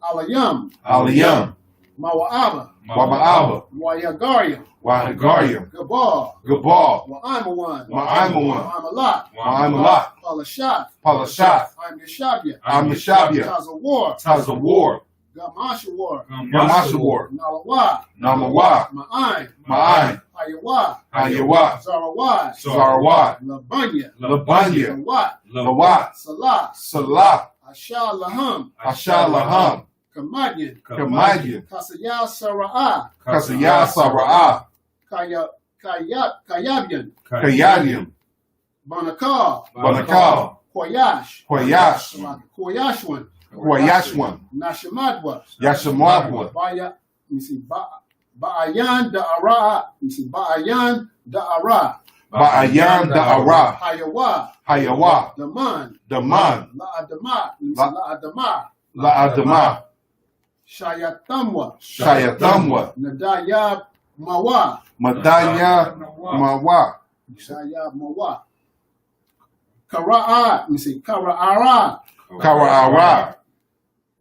Alayam, Aliyam, Mawa'aba, Waba'aba, Wayagariam, Wahagariam, Gabal, Gabal, Wa'amawan, Wa'amawan, Wa'amalat, Wa'amalat, Palashat, Palashat, I'm Yashabia, I'm Yashabia, Tazawar, Tazawar, Gamashawar, Gamashawar, Nalawa, Namawa, Ma'ain, Ma'ain, Hayawa, Hayawa, Zarawad, Sarawat, Labanya, Labanya, Lawat, Lawat, Salah, Salah, Ashah Laham, Ashalaham, Kamadyan, Kamadyan, Kasaya Sara'ah, Kasaya Sara'ah, Kayabyan, Kayadim, Banakal, Banakal, Koyash, Koyash, Koyashwan, Koyashwan, Nashamadwa, Yashamabwa, Baya, you see, Ba'ayan Da'ara, you see, Ba'ayan Da'ara, Ba'ayan Da'ara, Hayawa, Hayawa, Daman, Daman, La'adama, you see, La'adama, La'adama, Shayatamwa, Shayatamwa, Nadaya Mawa, Madanya, Mawa, Shaya Mawa, Kara'a, you see, Kara'ara, Kara'ara,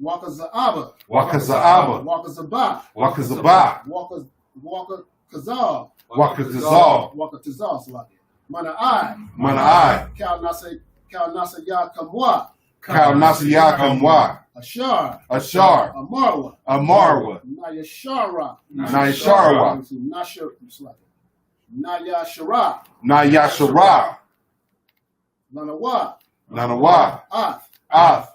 Wakaza'aba, Wakaza'aba, Wakazaba, Wakazaba, Wakazal, Wakazal, Wakazal, Mana'ai, Mana'ai, Kal Nasa Ya Kamwa, Kal Nasiya Kamwa, Ashar, Ashar, Amarwa, Amarwa, Nayashara, Nayasharwa, Nayashara, Nayashara, Nanawa, Nanawa, Ath, Ath,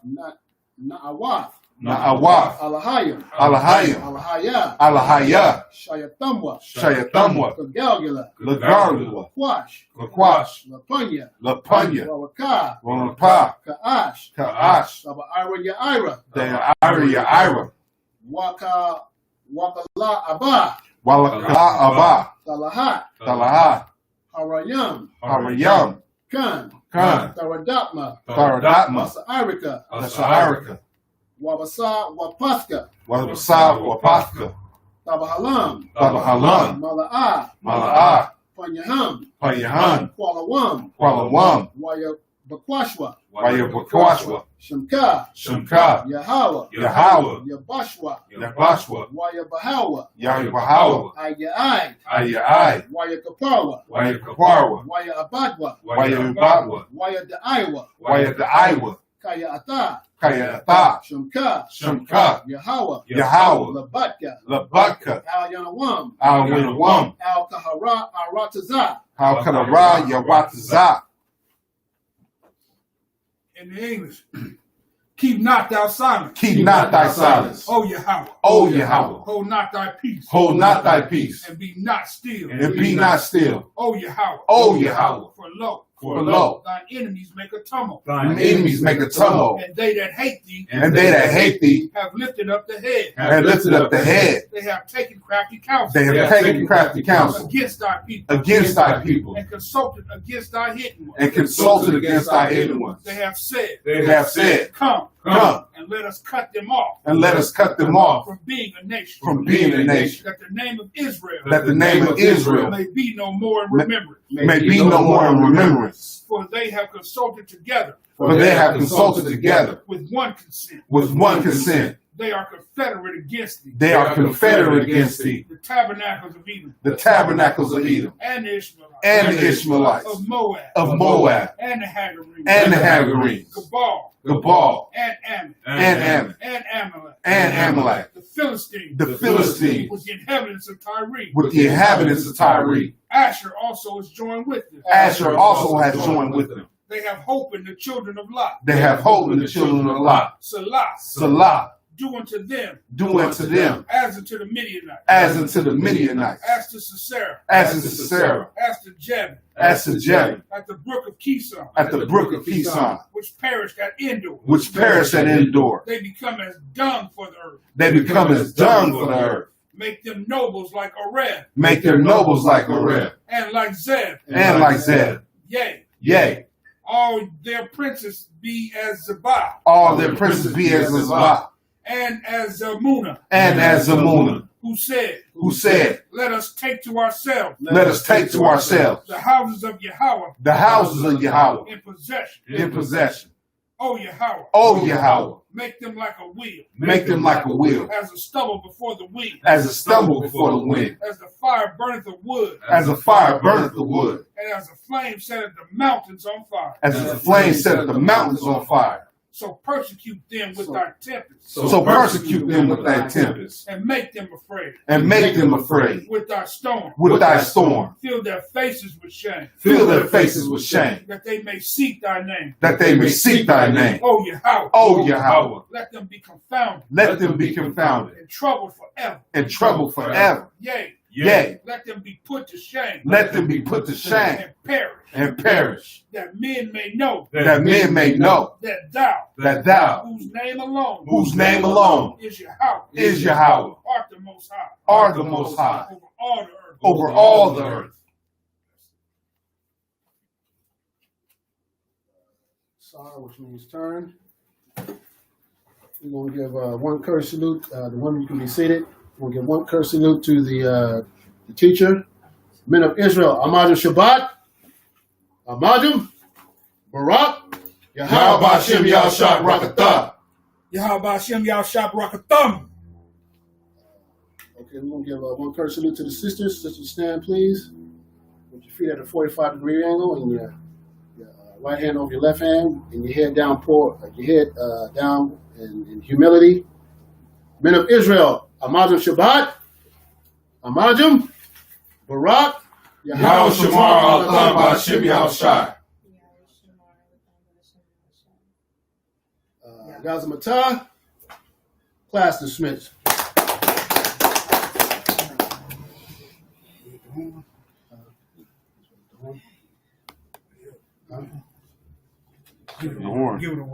Na'awath, Na'awath, Alahayim, Alahayim, Alahaya, Alahaya, Shayatamwa, Shayatamwa, Kagalgula, Lagargula, Quash, Lakwash, Lapunya, Lapunya, Rawaka, Ronapa, Ka'ash, Ka'ash, Saba Ira Ya'ira, Ira, Wakala Abba, Walaka Abba, Talahat, Talaha, Harayam, Harayam, Khan, Khan, Taradatma, Taradatma, Sairika, Asairika, Wabasa Wapathka, Wabasa, Wapathka, Tabahalam, Tabahalam, Mala'ah, Mala'ah, Panyaham, Payahan, Kualawam, Kualawam, Waya Bakwashwa, Wayabakwashwa, Shemka, Shemka, Yahawa, Yahawa, Yabashwa, Yabashwa, Waya Bahawa, Yahawa, Ayai, Ayai, Waya Kaparwa, Wayakaparwa, Waya Abadwa, Wayabadwa, Waya Da'aiwa, Wayadaiwa, Kaya Ata, Kayata, Shemka, Shemka, Yahawa, Yahawa, Labatka, Labatka, Al Yanawam, Al-Winawam, Al Kahara Arataza. How Kadara Yawataza. In the English, keep not thou silence. Keep not thy silence. O Yahweh. O Yahweh. Hold not thy peace. Hold not thy peace. And be not still. And be not still. O Yahweh. O Yahweh. For lo, lo, thine enemies make a tumult. thine enemies make a tumult. And they that hate thee. And they that hate thee have lifted up the head. have lifted up the head. They have taken crafty counsel. They have taken crafty counsel Against thy people. against thy people. And consulted against thy hidden ones. And consulted against thy hidden ones. They have said. They have said, Come. Come. And And let us cut them off. And let us cut them off From being a nation. from being a nation. That the name of Israel. That the name of Israel may be no more in remembrance. may be no more in remembrance. For they have consulted together. For they have consulted together With one consent. with one consent. They are confederate against thee. They are confederate against thee. The tabernacles of Edom. The tabernacles of Edom And the Ishmaelites. and the Ishmaelites Of Moab. of Moab And the Hagarenes. and the Hagarenes, Gebal. Gebal And Ammon. and Ammon And Amalek. and Amalek, The Philistines. the Philistines, With the inhabitants of Tyre. with the inhabitants of Tyre. Asher also is joined with them. Asher also has joined with them. They have hope in the children of Lot. They have hope in the children of Lot. Salah. Salah, Do unto them do unto them as unto the Midianites. as unto the Midianites, As to Sisera. as unto Sisera, As to Jebus. as to Jebus, At the brook of Kison. at the brook of Kison, Which perished at Endor. which perished at Endor. They become as dung for the earth. They become as dung for the earth. Make them nobles like Oreb. Make their nobles like Oreb And like Zeb. and like Zeb. Yea. Yea, All their princes be as Zabah. all their princes be as Zebah And as Zamunah. and as Zamunah, Who said, who said, let us take to ourselves let us take to ourselves the houses of Yahweh the houses of Yahweh in possession. in possession. O Yahweh, O Yahweh, make them like a wheel, make them like a wheel, as a stubble before the wind, as a stumble before the wind, as the fire burneth the wood, as a fire burneth the wood, and as a flame setteth the mountains on fire. as the flame set the mountains on fire. So persecute them with thy tempest, So persecute them with thy tempest, and make them afraid and make them afraid with thy storm. with thy storm. Fill their faces with shame, Fill their faces with shame, that they may seek thy name. that they may seek thy name. O Yahweh, O Yahweh, let them be confounded let them be confounded and troubled forever. and troubled forever. Yea, Yea, let them be put to shame let them be put to shame and perish, and perish, that men may know that men may know that thou, that thou, whose name alone whose name alone is Yahweh, is Yahweh, art the Most High, are the Most High over all the earth. over all the earth. Sorry, which means turn. We're going to give one curse salute. The women, you can be seated. We'll give one curse salute to the teacher. Men of Israel, Amadim Shabbat, Amadim, Barak, Yahweh Hashem Yahshua Rakatah. Yahweh Hashem Yahshua Barakatham. Okay, we're going to give one curse salute to the sisters. Sisters, stand, please. With your feet at a 45-degree angle and your right hand over your left hand and your head down, down in humility. Men of Israel, Amadim Shabbat, Amadim, Barak, Yahweh Shamar Al-Tham Hashem Yahshua. Gaza Matah, class dismissed. Give it a horn.